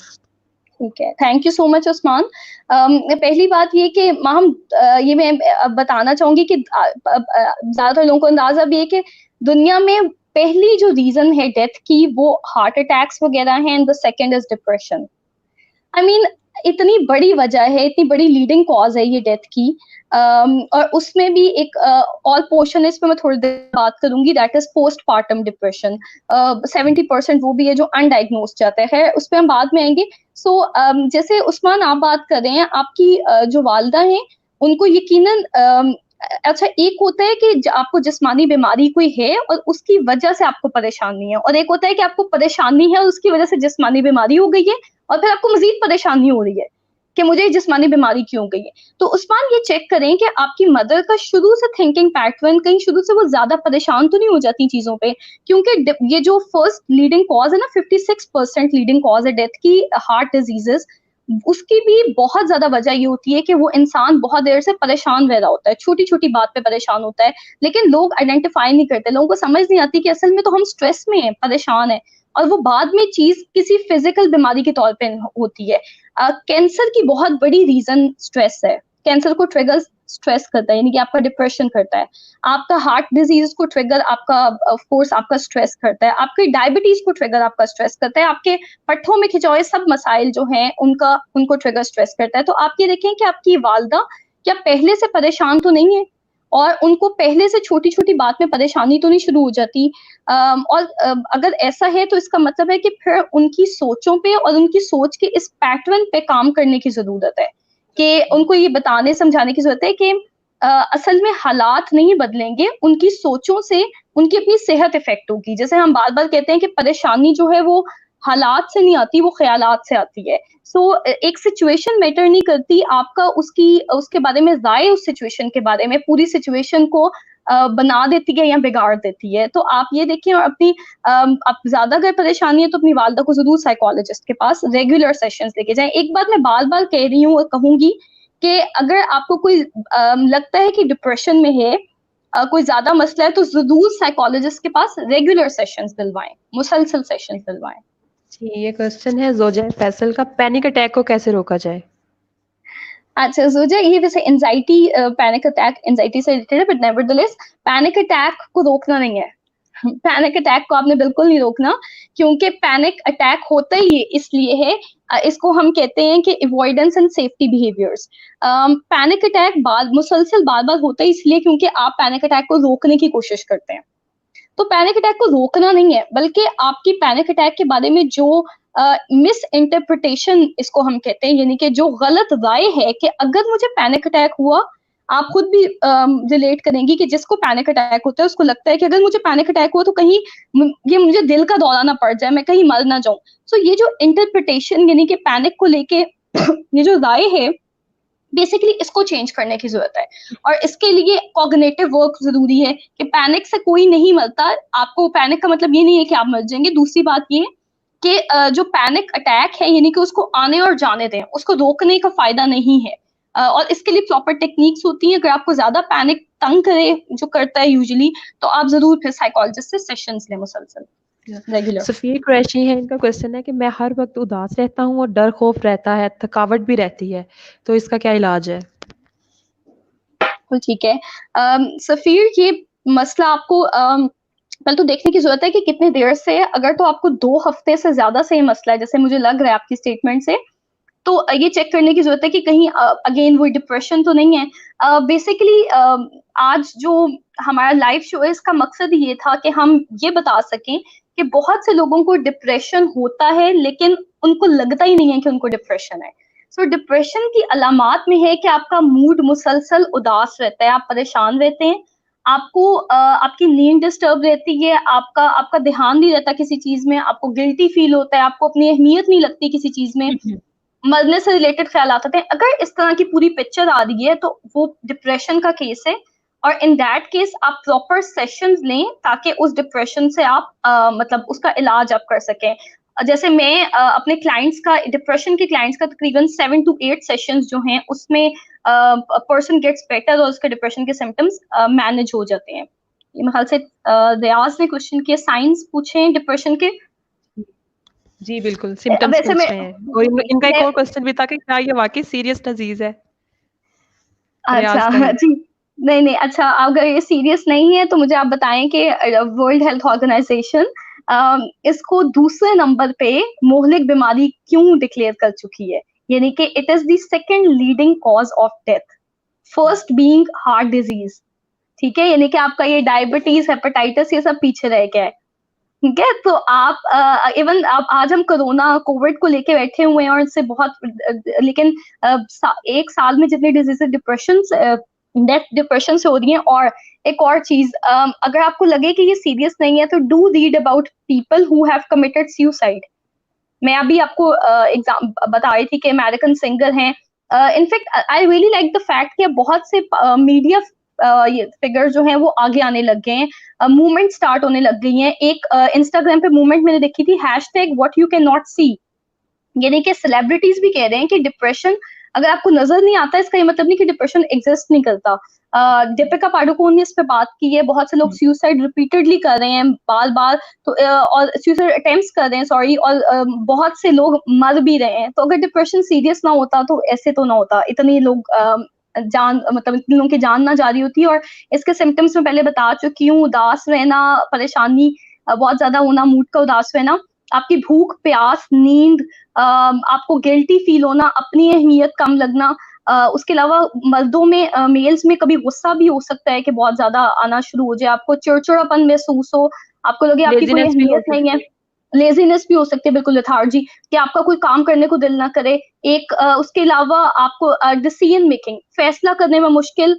ठीक है, thank you so much Usman. पहली बात ये कि ये मैं बताना चाहूंगी कि ज्यादातर लोगों को अंदाजा भी है कि दुनिया में पहली जो रीजन है डेथ की वो हार्ट अटैक्स वगैरह हैं, and the second is depression. I mean इतनी बड़ी वजह है, इतनी बड़ी लीडिंग कॉज है ये डेथ की। और उसमें भी एक और पोर्शन है, इस पे मैं थोड़ी देर बात करूंगी, दैट इज पोस्टपार्टम डिप्रेशन। 70% वो भी है जो अनडायग्नोज जाता है, उस पर हम बाद में आएंगे। सो जैसे उस्मान आप बात कर रहे हैं, आपकी जो वालदा हैं उनको यकीनन अच्छा, एक होता है कि आपको जिस्मानी बीमारी कोई है और उसकी वजह से आपको परेशानी है, और एक होता है कि आपको परेशानी है और उसकी वजह से जिस्मानी बीमारी हो गई है और फिर आपको मजीद परेशानी हो रही है कि मुझे जिस्मानी बीमारी क्यों हो गई है। तो उस्मान ये चेक करें कि आपकी मदर का शुरू से थिंकिंग पैटर्न, कहीं शुरू से वो ज्यादा परेशान तो नहीं हो जाती चीजों पे, क्योंकि ये जो फर्स्ट लीडिंग कॉज है ना, 56% लीडिंग कॉज है डेथ की, हार्ट डिजीजेस, उसकी भी बहुत ज्यादा वजह ये होती है कि वो इंसान बहुत देर से परेशान रह रहा होता है, छोटी छोटी बात पे परेशान होता है, लेकिन लोग आइडेंटिफाई नहीं करते, लोगों को समझ नहीं आती कि असल में तो हम स्ट्रेस में हैं, परेशान है, और वो बाद में चीज किसी फिजिकल बीमारी के तौर पे होती है। कैंसर की बहुत बड़ी रीजन स्ट्रेस है, कैंसर को ट्रिगर स्ट्रेस करता है, यानी कि आपका डिप्रेशन करता है, आपका हार्ट डिजीज को ट्रिगर आपका ऑफ कोर्स आपका स्ट्रेस करता है, आपकी डायबिटीज को ट्रिगर आपका स्ट्रेस करता है, आपके पट्ठों में खिंचाव, सब मसाइल जो हैं उनका उनको ट्रिगर स्ट्रेस करता है। तो आप ये देखें कि आपकी वालदा क्या पहले से परेशान तो नहीं है, और उनको पहले से छोटी छोटी बात में परेशानी तो नहीं शुरू हो जाती। और अगर ऐसा है तो इसका मतलब है कि फिर उनकी सोचों पे और उनकी सोच के इस पैटर्न पे काम करने की जरूरत है, कि उनको ये बताने समझाने की जरूरत है कि असल में हालात नहीं बदलेंगे, उनकी सोचों से उनकी अपनी सेहत इफेक्ट होगी। जैसे हम बार बार कहते हैं कि परेशानी जो है वो हालात से नहीं आती, वो ख्यालात से आती है। सो एक सिचुएशन मैटर नहीं करती, आपका उसकी उसके बारे में राय, उस सिचुएशन के बारे में पूरी सिचुएशन को बना देती है या बिगाड़ देती है। तो आप ये देखिए, और अपनी आप ज्यादा अगर परेशानी है तो अपनी वालदा को जरूर साइकोलॉजिस्ट के पास रेगुलर सेशंस लेके जाएं। एक बात मैं बार बार कह रही हूँ और कहूंगी कि अगर आपको कोई लगता है कि डिप्रेशन में है, कोई ज्यादा मसला है, तो जरूर साइकोलॉजिस्ट के पास रेगुलर सेशंस दिलवाएं, मुसलसल सेशंस दिलवाएं। जी, ये क्वेश्चन है जोजा फैसल का, पैनिक अटैक को कैसे रोका जाए? अच्छा जोजा, ये वैसे एंजाइटी, पैनिक अटैक एंजाइटी से रिलेटेड है, बट नेवरदलेस पैनिक अटैक को रोकना नहीं है। पैनिक अटैक को आपने बिल्कुल नहीं रोकना, क्योंकि पैनिक अटैक होता ही इसलिए है, इसको हम कहते हैं कि avoidance and safety behaviours. Panic attack मुसलसल बार बार होता है इसलिए क्योंकि आप पैनिक अटैक को रोकने की कोशिश करते हैं। तो पैनिक अटैक को रोकना नहीं है, बल्कि आपकी पैनिक अटैक के बारे में जो मिस इंटरप्रिटेशन इसको हम कहते हैं, यानी कि जो गलत राय है कि अगर मुझे पैनिक अटैक हुआ, आप खुद भी रिलेट करेंगी कि जिसको पैनिक अटैक होता है उसको लगता है कि अगर मुझे पैनिक अटैक हुआ तो कहीं ये मुझे दिल का दौरा ना पड़ जाए, मैं कहीं मर ना जाऊं। सो ये जो इंटरप्रिटेशन यानी कि पैनिक को लेके ये जो राय है, बेसिकली इसको चेंज करने की जरूरत है, और इसके लिए कॉग्निटिव वर्क जरूरी है कि पैनिक से कोई नहीं मरता। आपको पैनिक का मतलब ये नहीं है कि आप मर जाएंगे। दूसरी बात ये कि जो पैनिक अटैक है, यानी कि उसको आने और जाने दें, उसको रोकने का फायदा नहीं है। और इसके लिए प्रॉपर टेक्निक्स होती हैं। अगर आपको ज्यादा पैनिक तंग करे, जो करता है यूजुअली, तो आप जरूर फिर साइकोलॉजिस्ट से सेशंस लें मुसलसल रेगुलर। सफीर कुरैशी है, इनका क्वेश्चन है कि मैं हर वक्त उदास रहता हूँ और डर खौफ रहता है, थकावट भी रहती है, तो इसका क्या इलाज है? ठीक है सफीर, ये मसला आपको पहले तो देखने की जरूरत है कि कितने देर से। अगर तो आपको 2 हफ्ते से ज्यादा से ये मसला है, जैसे मुझे लग रहा है आपकी स्टेटमेंट से, तो ये चेक करने की जरूरत है कि कहीं अगेन वो डिप्रेशन तो नहीं है। बेसिकली आज जो हमारा लाइव शो है, इसका मकसद ये था कि हम ये बता सकें कि बहुत से लोगों को डिप्रेशन होता है, लेकिन उनको लगता ही नहीं है कि उनको डिप्रेशन है। सो डिप्रेशन की अलामात में है कि आपका मूड मुसलसल उदास रहता है, आप परेशान रहते हैं, आपको आपकी नींद डिस्टर्ब रहती है, आपका आपका ध्यान नहीं रहता किसी चीज में, आपको गिल्टी फील होता है, आपको अपनी अहमियत नहीं लगती किसी चीज में, मरने से रिलेटेड ख्याल आते हैं। अगर इस तरह की पूरी पिक्चर आ रही है तो वो डिप्रेशन का केस है, और इन दैट केस आप प्रॉपर सेशंस लें ताकि उस डिप्रेशन से आप मतलब उसका इलाज आप कर सकें। जैसे मैं अपने क्लाइंट्स का, डिप्रेशन के क्लाइंट्स का तकरीबन 7 to 8 सेशंस जो हैं उसमें पर्सन गेट्स बेटर और उसके डिप्रेशन के सिम्टम्स मैनेज हो जाते हैं। मेरे ख्याल से रियाज ने क्वेश्चन किया, साइंस पूछे डिप्रेशन के। जी बिल्कुल, सिम्टम्स पूछ रहे हैं। और इनका एक और क्वेश्चन भी था कि क्या ये वाकई सीरियस डिजीज है? अच्छा जी, नहीं नहीं, अच्छा अगर ये सीरियस नहीं है तो मुझे आप बताएं कि वर्ल्ड हेल्थ ऑर्गेनाइजेशन इसको दूसरे नंबर पे मोहलिक बीमारी क्यों डिक्लेयर कर चुकी है, यानी कि it is the second leading cause of death, first being heart disease. ठीक है, यानी कि आपका ये डायबिटीज, हेपेटाइटिस, ये सब पीछे रह गया है। ठीक है, तो आप इवन आप आज हम कोरोना कोविड को लेके बैठे हुए हैं और इससे बहुत लेकिन एक साल में जितनी डिजीजेस डिप्रेशन डेथ डिप्रेशन से हो रही है। और एक और चीज, अगर आपको लगे कि ये सीरियस नहीं है तो do read about people who have committed suicide. मैं अभी आपको एग्जाम बता रही थी कि अमेरिकन सिंगर हैं, in fact I really like the fact कि बहुत से मीडिया ये फिगर जो हैं वो आगे आने लग गए हैं, मूवमेंट स्टार्ट होने लग गई हैं। एक इंस्टाग्राम पे मूवमेंट मैंने देखी थी, #WhatYouCannotSee, यानी कि सेलिब्रिटीज भी कह रहे हैं कि डिप्रेशन अगर आपको नजर नहीं आता, इसका ये मतलब नहीं कि डिप्रेशन एग्जिस्ट नहीं करता। दीपिका पादुकोण ने इस पे बात की है, बहुत से लोग सुसाइड रिपीटेडली कर रहे हैं बार बार, तो और सुसाइड अटेम्प्ट्स कर रहे हैं, सॉरी, और बहुत से लोग मर भी रहे हैं। तो अगर डिप्रेशन सीरियस ना होता तो ऐसे तो ना होता, इतने लोग जान मतलब इतने लोगों की जान ना जा रही होती। और इसके सिम्टम्स में पहले बता चुकी हूँ, उदास रहना, परेशानी बहुत ज्यादा होना, मूड का उदास रहना, आपकी भूख, प्यास, नींद, आपको गिल्टी फील होना, अपनी अहमियत कम लगना। उसके अलावा मर्दों में, मेल्स में कभी गुस्सा भी हो सकता है कि बहुत ज्यादा आना शुरू हो जाए, आपको चिड़चिड़ापन महसूस हो, आपको लगे आपकी कोई लेजीनेस भी हो अहमियत नहीं है, सकती है। लेजीनेस भी हो सकती है, बिल्कुल लेथार्जी, कि आपका कोई काम करने को दिल ना करे। एक उसके अलावा आपको डिसीजन मेकिंग, फैसला करने में मुश्किल,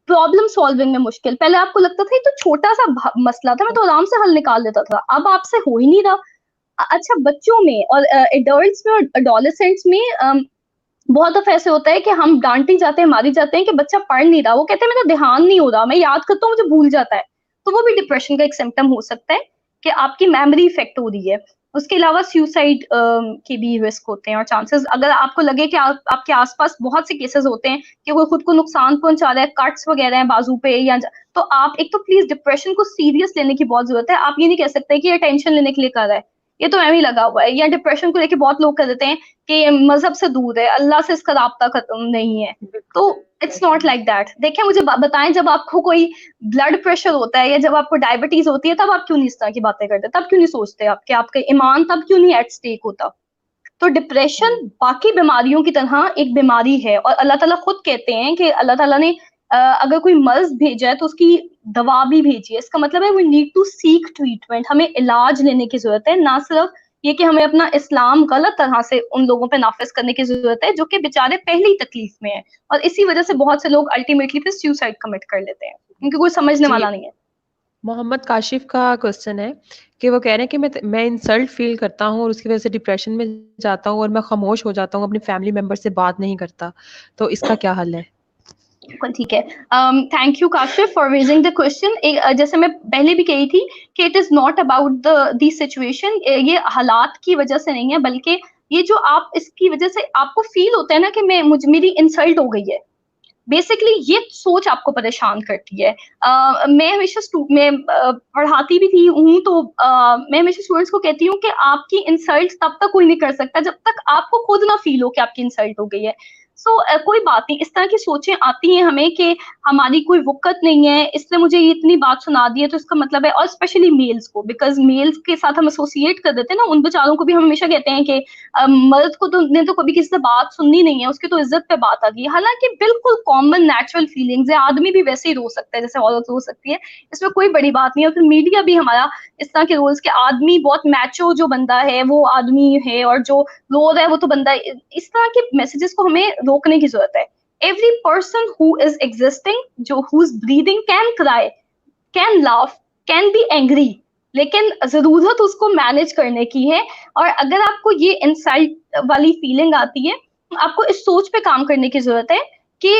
प्रॉब्लम सॉल्विंग में मुश्किल। पहले आपको लगता था ये तो छोटा सा मसला था, मैं तो आराम से हल निकाल लेता था, अब आपसे हो ही नहीं रहा। अच्छा, बच्चों में और एडल्ट्स में और एडोलेसेंट्स में बहुत दफा ऐसे होता है कि हम डांटी जाते हैं, मारी जाते हैं कि बच्चा पढ़ नहीं रहा, वो कहते हैं मेरा ध्यान नहीं हो रहा, मैं याद करता हूँ मुझे भूल जाता है। तो वो भी डिप्रेशन का एक सिम्टम हो सकता है कि आपकी मेमोरी इफेक्ट हो रही है। उसके अलावा सुसाइड के भी रिस्क होते हैं और चांसेस, अगर आपको लगे कि आपके आसपास बहुत से केसेस होते हैं कि कोई खुद को नुकसान पहुंचा रहा है, कट्स वगैरह हैं बाजू पे, या तो आप एक तो प्लीज डिप्रेशन को सीरियस लेने की बहुत जरूरत है। आप ये नहीं कह सकते कि ये टेंशन लेने के लिए कर रहा है, ये तो एम ही लगा हुआ है। या डिप्रेशन को लेके बहुत लोग कर देते हैं कि ये मजहब से दूर है, अल्लाह से इसका राब्ता खत्म नहीं है। तो इट्स नॉट लाइक दैट। देखिए, मुझे बताएं, जब आपको कोई ब्लड प्रेशर होता है या जब आपको डायबिटीज होती है, तब आप क्यों नहीं इस तरह की बातें करते, तब क्यों नहीं सोचते आपके आपका ईमान तब क्यों नहीं एट स्टेक होता। तो डिप्रेशन बाकी बीमारियों की तरह एक बीमारी है, और अल्लाह ताला खुद कहते हैं कि अल्लाह ताला ने अगर कोई मर्ज भेजा है तो उसकी दवा भी भेजी है। इसका मतलब है we need to seek treatment, हमें इलाज लेने की जरूरत है, ना सिर्फ ये कि हमें अपना इस्लाम गलत तरह से उन लोगों पे नाफिज करने की जरूरत है जो कि बेचारे पहले ही तकलीफ में है। और इसी वजह से बहुत से लोग अल्टीमेटली फिर सुसाइड कमिट कर लेते हैं, क्योंकि कोई समझने जी, वाला नहीं है। मोहम्मद काशिफ का क्वेश्चन है कि वो कह रहे हैं कि मैं इंसल्ट फील करता हूँ और उसकी वजह से डिप्रेशन में जाता हूँ और मैं खामोश हो जाता हूँ, अपनी फैमिली मेंबर से बात नहीं करता, तो इसका क्या हल है? बिल्कुल ठीक है। Thank you Kashif for raising the question. जैसे मैं पहले भी कही थी कि it is not about the situation, ये हालात की वजह से नहीं है, बल्कि ये जो आप इसकी वजह से आपको फील होता है ना कि मेरी इंसल्ट हो गई है, बेसिकली ये सोच आपको परेशान करती है। मैं हमेशा मैं पढ़ाती भी थी हूँ, तो मैं हमेशा स्टूडेंट्स को कहती हूँ कि आपकी इंसल्ट तब तक कोई नहीं कर सकता जब तक आपको खुद ना फील हो कि आपकी इंसल्ट हो गई है। कोई बात नहीं, इस तरह की सोचें आती हैं हमें कि हमारी कोई वक़्त नहीं है, इसने मुझे ये इतनी बात सुना दी है, तो इसका मतलब है, और स्पेशली मेल्स को, बिकॉज़ मेल्स के साथ हम एसोसिएट कर देते हैं ना, उन बेचारों को भी हम हमेशा कहते हैं कि मर्द को तो ने तो कभी किसी से बात सुननी नहीं है, उसकी तो इज्जत पे बात आ गई। हालांकि बिल्कुल कॉमन नेचुरल फीलिंग्स है, आदमी भी वैसे ही रो सकता है जैसे औरत रो सकती है, इसमें कोई बड़ी बात नहीं है। और फिर मीडिया भी हमारा इस तरह के रोल्स के, आदमी बहुत मैचो जो बंदा है वो आदमी है, और जो रो रहा है वो तो बंदा है, इस तरह के मैसेजेस को हमें रोकने की जरूरत है। Every person who is existing, जो who is breathing, can cry, can laugh, can be angry, लेकिन जरूरत उसको मैनेज करने की है। और अगर आपको ये इंसल्ट वाली फीलिंग आती है, आपको इस सोच पे काम करने की जरूरत है कि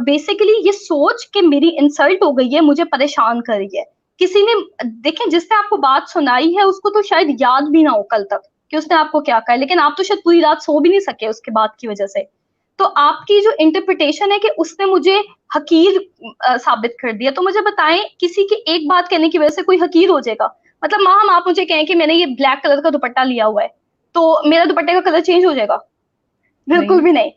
बेसिकली ये सोच कि मेरी इंसल्ट हो गई है, मुझे परेशान कर रही है। किसी ने, देखें, जिसने आपको बात सुनाई है उसको तो शायद याद भी ना हो कल तक कि उसने आपको क्या कहा, लेकिन आप तो शायद पूरी रात सो भी नहीं सके उसके बात की वजह से। तो आपकी जो इंटरप्रिटेशन है कि उसने मुझे हकीर साबित कर दिया, तो मुझे बताएं, किसी की एक बात कहने की वजह से कोई हकीर हो जाएगा? मतलब माम, आप मुझे कहें कि मैंने ये ब्लैक कलर का दुपट्टा लिया हुआ है, तो मेरा दुपट्टे का कलर चेंज हो जाएगा? बिल्कुल नहीं। भी नहीं।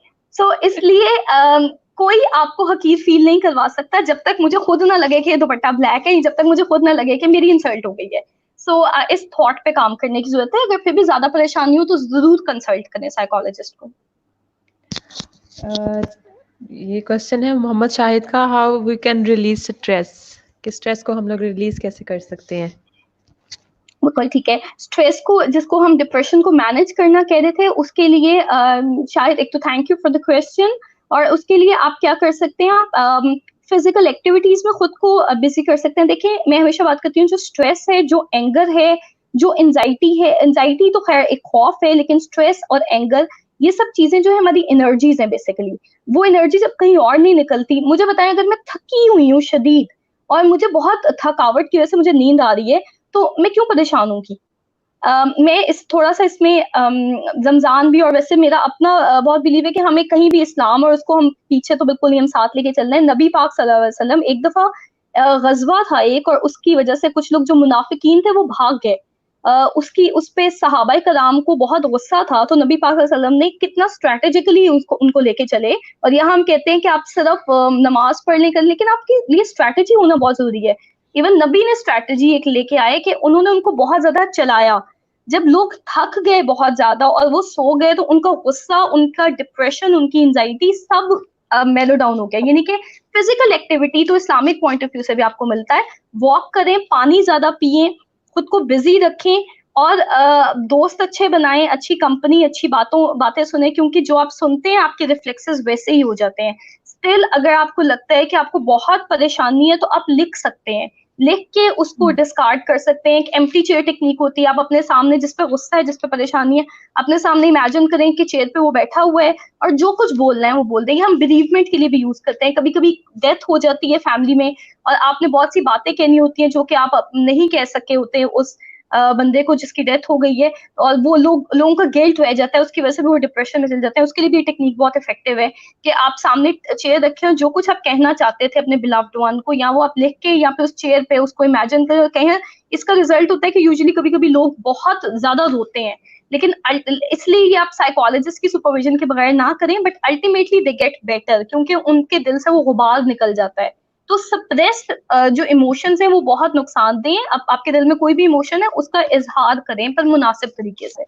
इसलिए कोई आपको हकीर फील नहीं करवा सकता जब तक मुझे खुद ना लगे कि ये दुपट्टा ब्लैक है, जब तक मुझे खुद ना लगे कि मेरी इंसल्ट हो गई है। सो इस थॉट पे काम करने की जरूरत है। अगर फिर भी ज्यादा परेशानी हो तो जरूर कंसल्ट करें साइकोलॉजिस्ट को। ये क्वेश्चन है मोहम्मद शाहिद का, how we can release stress, कि स्ट्रेस को हम लोग रिलीज कैसे कर सकते हैं? बिल्कुल ठीक है। स्ट्रेस को, जिसको हम डिप्रेशन को मैनेज करना कह रहे थे, उसके लिए शायद एक तो thank you for the question. और उसके लिए आप क्या कर सकते हैं, आप फिजिकल एक्टिविटीज में खुद को बिजी कर सकते हैं। देखिए, मैं हमेशा बात करती हूँ, जो स्ट्रेस है, जो एंगर है, जो एंजाइटी है, एंजाइटी तो खैर एक खौफ है, लेकिन स्ट्रेस और एंगर ये सब चीजें जो है हमारी एनर्जीज हैं बेसिकली। वो एनर्जी जब कहीं और नहीं निकलती, मुझे बताएं, अगर मैं थकी हुई हूँ शदीद और मुझे बहुत थकावट की वजह से मुझे नींद आ रही है, तो मैं क्यों परेशान होंगी? मैं इस थोड़ा सा इसमें रमजान भी, और वैसे मेरा अपना बहुत बिलीव है कि हमें कहीं भी इस्लाम और उसको हम पीछे तो बिल्कुल नहीं, हम साथ लेके चल रहे हैं। नबी पाक सल्लल्लाहु अलैहि वसल्लम एक दफा गजवा था एक, और उसकी वजह से कुछ लोग जो मुनाफिकीन थे वो भाग गए। उसकी उस पे सहाबाए कराम को बहुत गुस्सा था, तो नबी पाक सल्लल्लाहु अलैहि वसल्लम ने कितना स्ट्रैटेजिकली उसको उनको लेके चले। और यहाँ हम कहते हैं कि आप सिर्फ नमाज पढ़ लें कर, लेकिन आपके लिए स्ट्रैटेजी होना बहुत जरूरी है। इवन नबी ने स्ट्रैटेजी एक लेके आए कि उन्होंने उनको बहुत ज्यादा चलाया। जब लोग थक गए बहुत ज्यादा और वो सो गए, तो उनका गुस्सा, उनका डिप्रेशन, उनकी एंजाइटी सब मेलो डाउन हो गया। यानी कि फिजिकल एक्टिविटी तो इस्लामिक पॉइंट ऑफ व्यू से भी आपको मिलता है। वॉक करें, पानी ज्यादा पिए, खुद को बिजी रखें, और दोस्त अच्छे बनाएं, अच्छी कंपनी, अच्छी बातें सुने, क्योंकि जो आप सुनते हैं आपके रिफ्लेक्सेस वैसे ही हो जाते हैं। स्टिल अगर आपको लगता है कि आपको बहुत परेशानी है, तो आप लिख सकते हैं, लिख के उसको डिस्कार्ड कर सकते हैं। एक एम्प्टी चेयर टेक्निक होती है, आप अपने सामने जिस पे गुस्सा है, जिस पे परेशानी है, अपने सामने इमेजिन करें कि चेयर पे वो बैठा हुआ है, और जो कुछ बोलना है वो बोल देंगे। हम बेरीवमेंट के लिए भी यूज करते हैं, कभी कभी डेथ हो जाती है फैमिली में, और आपने बहुत सी बातें कहनी होती हैं जो कि आप नहीं कह सके होते हैं उस बंदे को जिसकी डेथ हो गई है, और वो लोगों का गिल्ट रह जाता है, उसकी वजह से भी वो डिप्रेशन में चल जाते हैं। उसके लिए भी टेक्निक बहुत इफेक्टिव है कि आप सामने चेयर रखें, जो कुछ आप कहना चाहते थे अपने बिलव्ड वन को, या वो आप लिख के या फिर उस चेयर पे उसको इमेजिन करें और कहें। इसका रिजल्ट होता है कि यूजुअली कभी कभी लोग बहुत ज्यादा रोते हैं, लेकिन इसलिए ये आप साइकोलॉजिस्ट की सुपरविजन के बगैर ना करें, but ultimately they get better, क्योंकि उनके दिल से वो गुबार निकल जाता है। तो सप्रेस्ड जो इमोशंस हैं वो बहुत नुकसानदेह हैं। अब आपके दिल में कोई भी इमोशन है, उसका इजहार करें, पर मुनासिब तरीके से।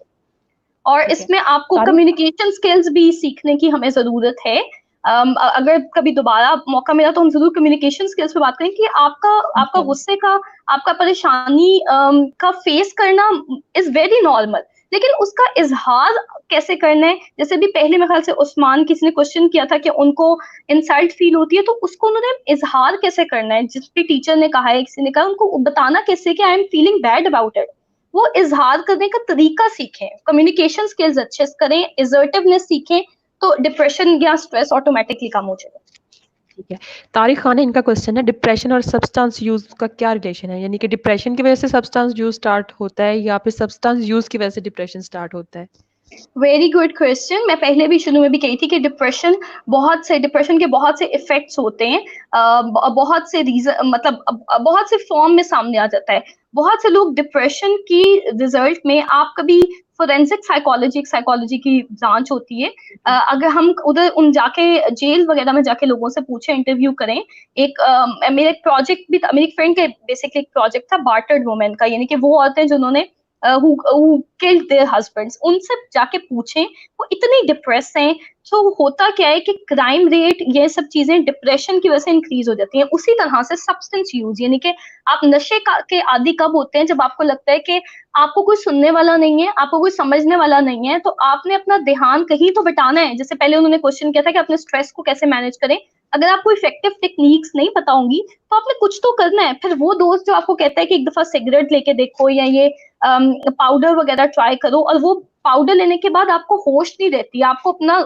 और इसमें आपको कम्युनिकेशन स्किल्स भी सीखने की हमें जरूरत है। अगर कभी दोबारा मौका मिला तो हम जरूर कम्युनिकेशन स्किल्स पे बात करें कि आपका गुस्से का, आपका परेशानी का फेस करना इज वेरी नॉर्मल, लेकिन उसका इजहार कैसे करना है। जैसे भी पहले मेरे ख्याल से उस्मान किसी ने क्वेश्चन किया था कि उनको इंसल्ट फील होती है, तो उसको उन्होंने इजहार कैसे करना है, जिस भी टीचर ने कहा है, किसी ने कहा, उनको बताना कैसे कि I am feeling bad about it. वो इजहार करने का तरीका सीखें, कम्युनिकेशन स्किल्स अच्छे से करें, असर्टिवनेस सीखें, तो डिप्रेशन या स्ट्रेस ऑटोमेटिकली कम हो जाएगा। ठीक है। तारिक खान है, इनका क्वेश्चन है, डिप्रेशन और सब्सटेंस यूज का क्या रिलेशन है? यानी कि डिप्रेशन की वजह से सब्सटेंस यूज स्टार्ट होता है, या फिर सब्सटेंस यूज की वजह से डिप्रेशन स्टार्ट होता है? Very good question. मैं पहले भी शुरू में भी कही थी कि डिप्रेशन के बहुत से इफेक्ट्स होते हैं, बहुत से रीजन, मतलब बहुत से फॉर्म में सामने आ जाता है। बहुत से लोग डिप्रेशन की रिजल्ट में, आप कभी फोरेंसिक साइकोलॉजी की जांच होती है, अगर हम उधर उन जाके जेल वगैरह में जाके लोगों से पूछे, इंटरव्यू करें। मेरा एक प्रोजेक्ट भी था, मेरी फ्रेंड का बेसिकली एक प्रोजेक्ट था बार्टर्ड वुमेन का, यानी कि वो औरतें जिन्होंने who killed their husbands, उनसे जाके पूछें वो इतनी डिप्रेस हैं। तो होता क्या है कि क्राइम रेट, ये सब चीजें डिप्रेशन की वजह से इंक्रीज हो जाती हैं। उसी तरह से सब्सटेंस यूज, यानी कि आप नशे के आदी कब होते हैं, जब आपको लगता है कि आपको कोई सुनने वाला नहीं है, आपको कोई समझने वाला नहीं है, तो आपने अपना ध्यान कहीं तो बटाना है। जैसे पहले उन्होंने क्वेश्चन किया था कि अपने स्ट्रेस को कैसे मैनेज करें। अगर आपको इफेक्टिव टेक्निक्स नहीं पता होंगी, तो आपने कुछ तो करना है। फिर वो दोस्त जो आपको कहता है कि एक दफा सिगरेट लेके देखो, या ये पाउडर वगैरह ट्राई करो, और वो पाउडर लेने के बाद आपको होश नहीं रहती, आपको अपना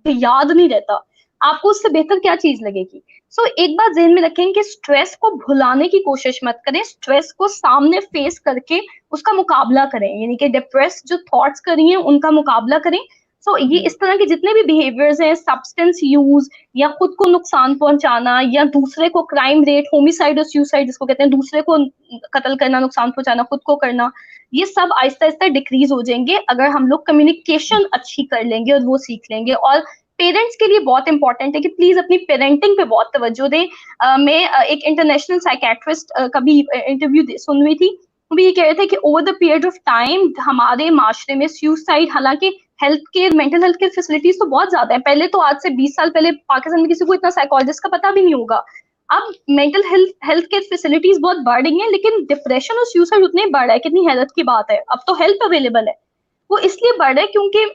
याद नहीं रहता, आपको उससे बेहतर क्या चीज लगेगी। सो एक बात ज़हन में रखें कि स्ट्रेस को भुलाने की कोशिश मत करें, स्ट्रेस को सामने फेस करके उसका मुकाबला करें, यानी कि डिप्रेस जो थॉट्स करी हैं उनका मुकाबला करें। सो ये इस तरह के जितने भी बिहेवियर्स हैं, सब्सटेंस यूज, या खुद को नुकसान पहुंचाना, या दूसरे को, क्राइम रेट, होमिसाइड और सुसाइड जिसको कहते हैं, दूसरे को कत्ल करना, नुकसान पहुंचाना, खुद को करना, ये सब आहिस्ता आहिस्ता डिक्रीज हो जाएंगे अगर हम लोग कम्युनिकेशन अच्छी कर लेंगे और वो सीख लेंगे। और पेरेंट्स के लिए बहुत इंपॉर्टेंट है कि प्लीज अपनी पेरेंटिंग पे बहुत तवज्जो दें। मैं एक इंटरनेशनल साइकेट्रिस्ट का भी इंटरव्यू सुन रही थी, वो भी ये कह रहे थे कि over the period of time हमारे माशरे में सुसाइड, हालांकि health care, mental health care facilities तो बहुत ज्यादा है, पहले तो आज से 20 साल पहले पाकिस्तान में किसी को इतना साइकोलॉजिस्ट का पता भी नहीं होगा। अब मेंटल हेल्थ केयर फैसिलिटीज बहुत बढ़ रही हैं, लेकिन डिप्रेशन और सुसाइड उतने बढ़ रहा है, कितनी हैरत की बात है। अब तो हेल्प अवेलेबल है, वो इसलिए बढ़ रहा है क्योंकि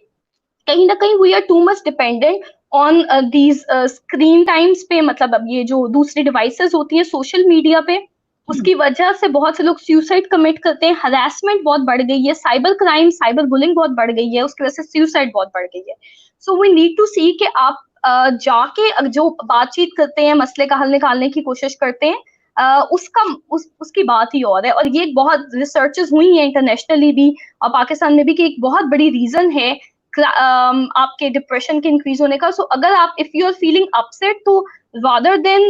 कहीं ना कहीं we are too much dependent on these screen times पे, मतलब अब ये जो दूसरी डिवाइसेस होती हैं सोशल मीडिया पे, उसकी वजह से बहुत से लोग सुसाइड कमिट करते हैं, हरासमेंट बहुत बढ़ गई है, साइबर क्राइम, साइबर बुलिंग बहुत बढ़ गई है, उसकी वजह से सुसाइड बहुत बढ़ गई है। सो वी नीड टू सी कि आप जाके जो बातचीत करते हैं, मसले का हल निकालने की कोशिश करते हैं, उसकी बात ही और है। और ये बहुत रिसर्चेस हुई हैं इंटरनेशनली भी और पाकिस्तान में भी कि एक बहुत बड़ी रीजन है आपके डिप्रेशन के इंक्रीज होने का। सो अगर आप if you are feeling upset, तो रादर देन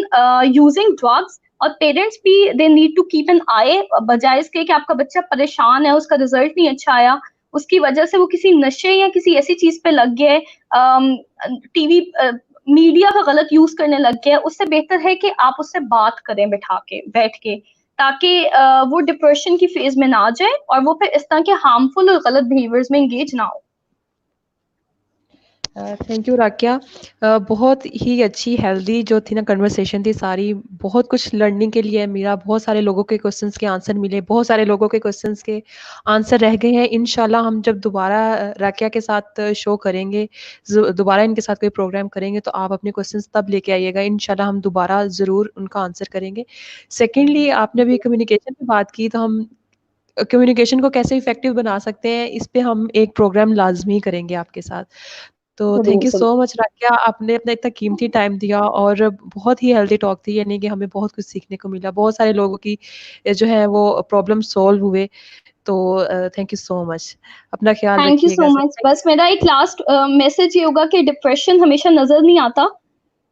यूजिंग ड्रग्स, और पेरेंट्स भी they need to keep an eye, बजाय इसके कि आपका बच्चा परेशान है, उसका रिजल्ट नहीं अच्छा आया, उसकी वजह से वो किसी नशे या किसी ऐसी चीज पे लग गया है, टीवी मीडिया का गलत यूज करने लग गया है, उससे बेहतर है कि आप उससे बात करें बैठ के, ताकि वो डिप्रेशन की फेज में ना आ जाए और वो फिर इस तरह के हार्मफुल और गलत बिहेवियर्स में एंगेज ना हो। Thank you Rakiya. बहुत ही अच्छी हेल्दी जो थी ना कन्वर्सेशन थी सारी, बहुत कुछ लर्निंग के लिए मिला, बहुत सारे लोगों के क्वेश्चंस के आंसर मिले, बहुत सारे लोगों के क्वेश्चंस के आंसर रह गए हैं। इंशाल्लाह हम जब दोबारा राकिया के साथ शो करेंगे, दोबारा इनके साथ कोई प्रोग्राम करेंगे, तो आप अपने क्वेश्चंस तब लेके आइएगा, इंशाल्लाह हम दोबारा ज़रूर उनका आंसर करेंगे। सेकेंडली आपने अभी कम्युनिकेशन की बात की, तो हम कम्युनिकेशन को कैसे इफेक्टिव बना सकते हैं, इस पे हम एक प्रोग्राम लाजमी करेंगे आपके साथ। तो thank you so much Rakiya, आपने अपना इतना कीमती टाइम दिया और बहुत ही हेल्दी टॉक थी, यानी कि हमें बहुत कुछ सीखने को मिला, बहुत सारे लोगों की जो है वो प्रॉब्लम सॉल्व हुए। तो थैंक यू सो मच, अपना ख्याल थैंक यू रखिएगा सो मच। सब। बस मेरा एक लास्ट मैसेज ये होगा कि डिप्रेशन हमेशा नजर नहीं आता,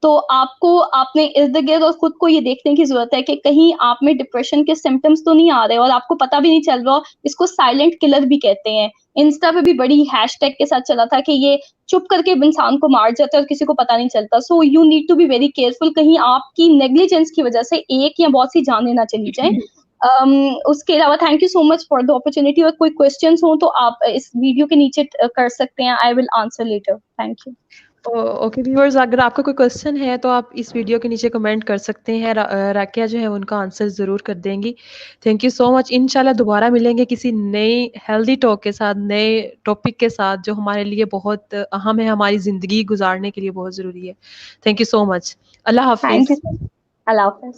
तो आपको अपने इर्द गिर्द और खुद को ये देखने की जरूरत है कि कहीं आप में डिप्रेशन के सिम्टम्स तो नहीं आ रहे और आपको पता भी नहीं चल रहा। इसको साइलेंट किलर भी कहते हैं। इंस्टा पे भी बड़ी हैशटैग के साथ चला था कि ये चुप करके इंसान को मार जाता है और किसी को पता नहीं चलता। So you need to be very careful, कहीं आपकी नेग्लिजेंस की वजह से एक या बहुत सी जानें ना चली जाए। उसके अलावा thank you so much for the opportunity. और कोई क्वेश्चंस हो तो आप इस वीडियो के नीचे कर सकते हैं, I will answer later. Thank you. Okay viewers, अगर आपका कोई क्वेश्चन है तो आप इस वीडियो के नीचे कमेंट कर सकते हैं, राकिया जो है उनका आंसर ज़रूर कर देंगी। थैंक यू सो मच, इंशाल्लाह दोबारा मिलेंगे किसी नई हेल्दी टॉक के साथ, नए टॉपिक के साथ जो हमारे लिए बहुत अहम है, हमारी ज़िंदगी गुजारने के लिए बहुत ज़रूरी है। Thank you so much, Allah thank हाफिज़। यू। अल्लाह हाफिज।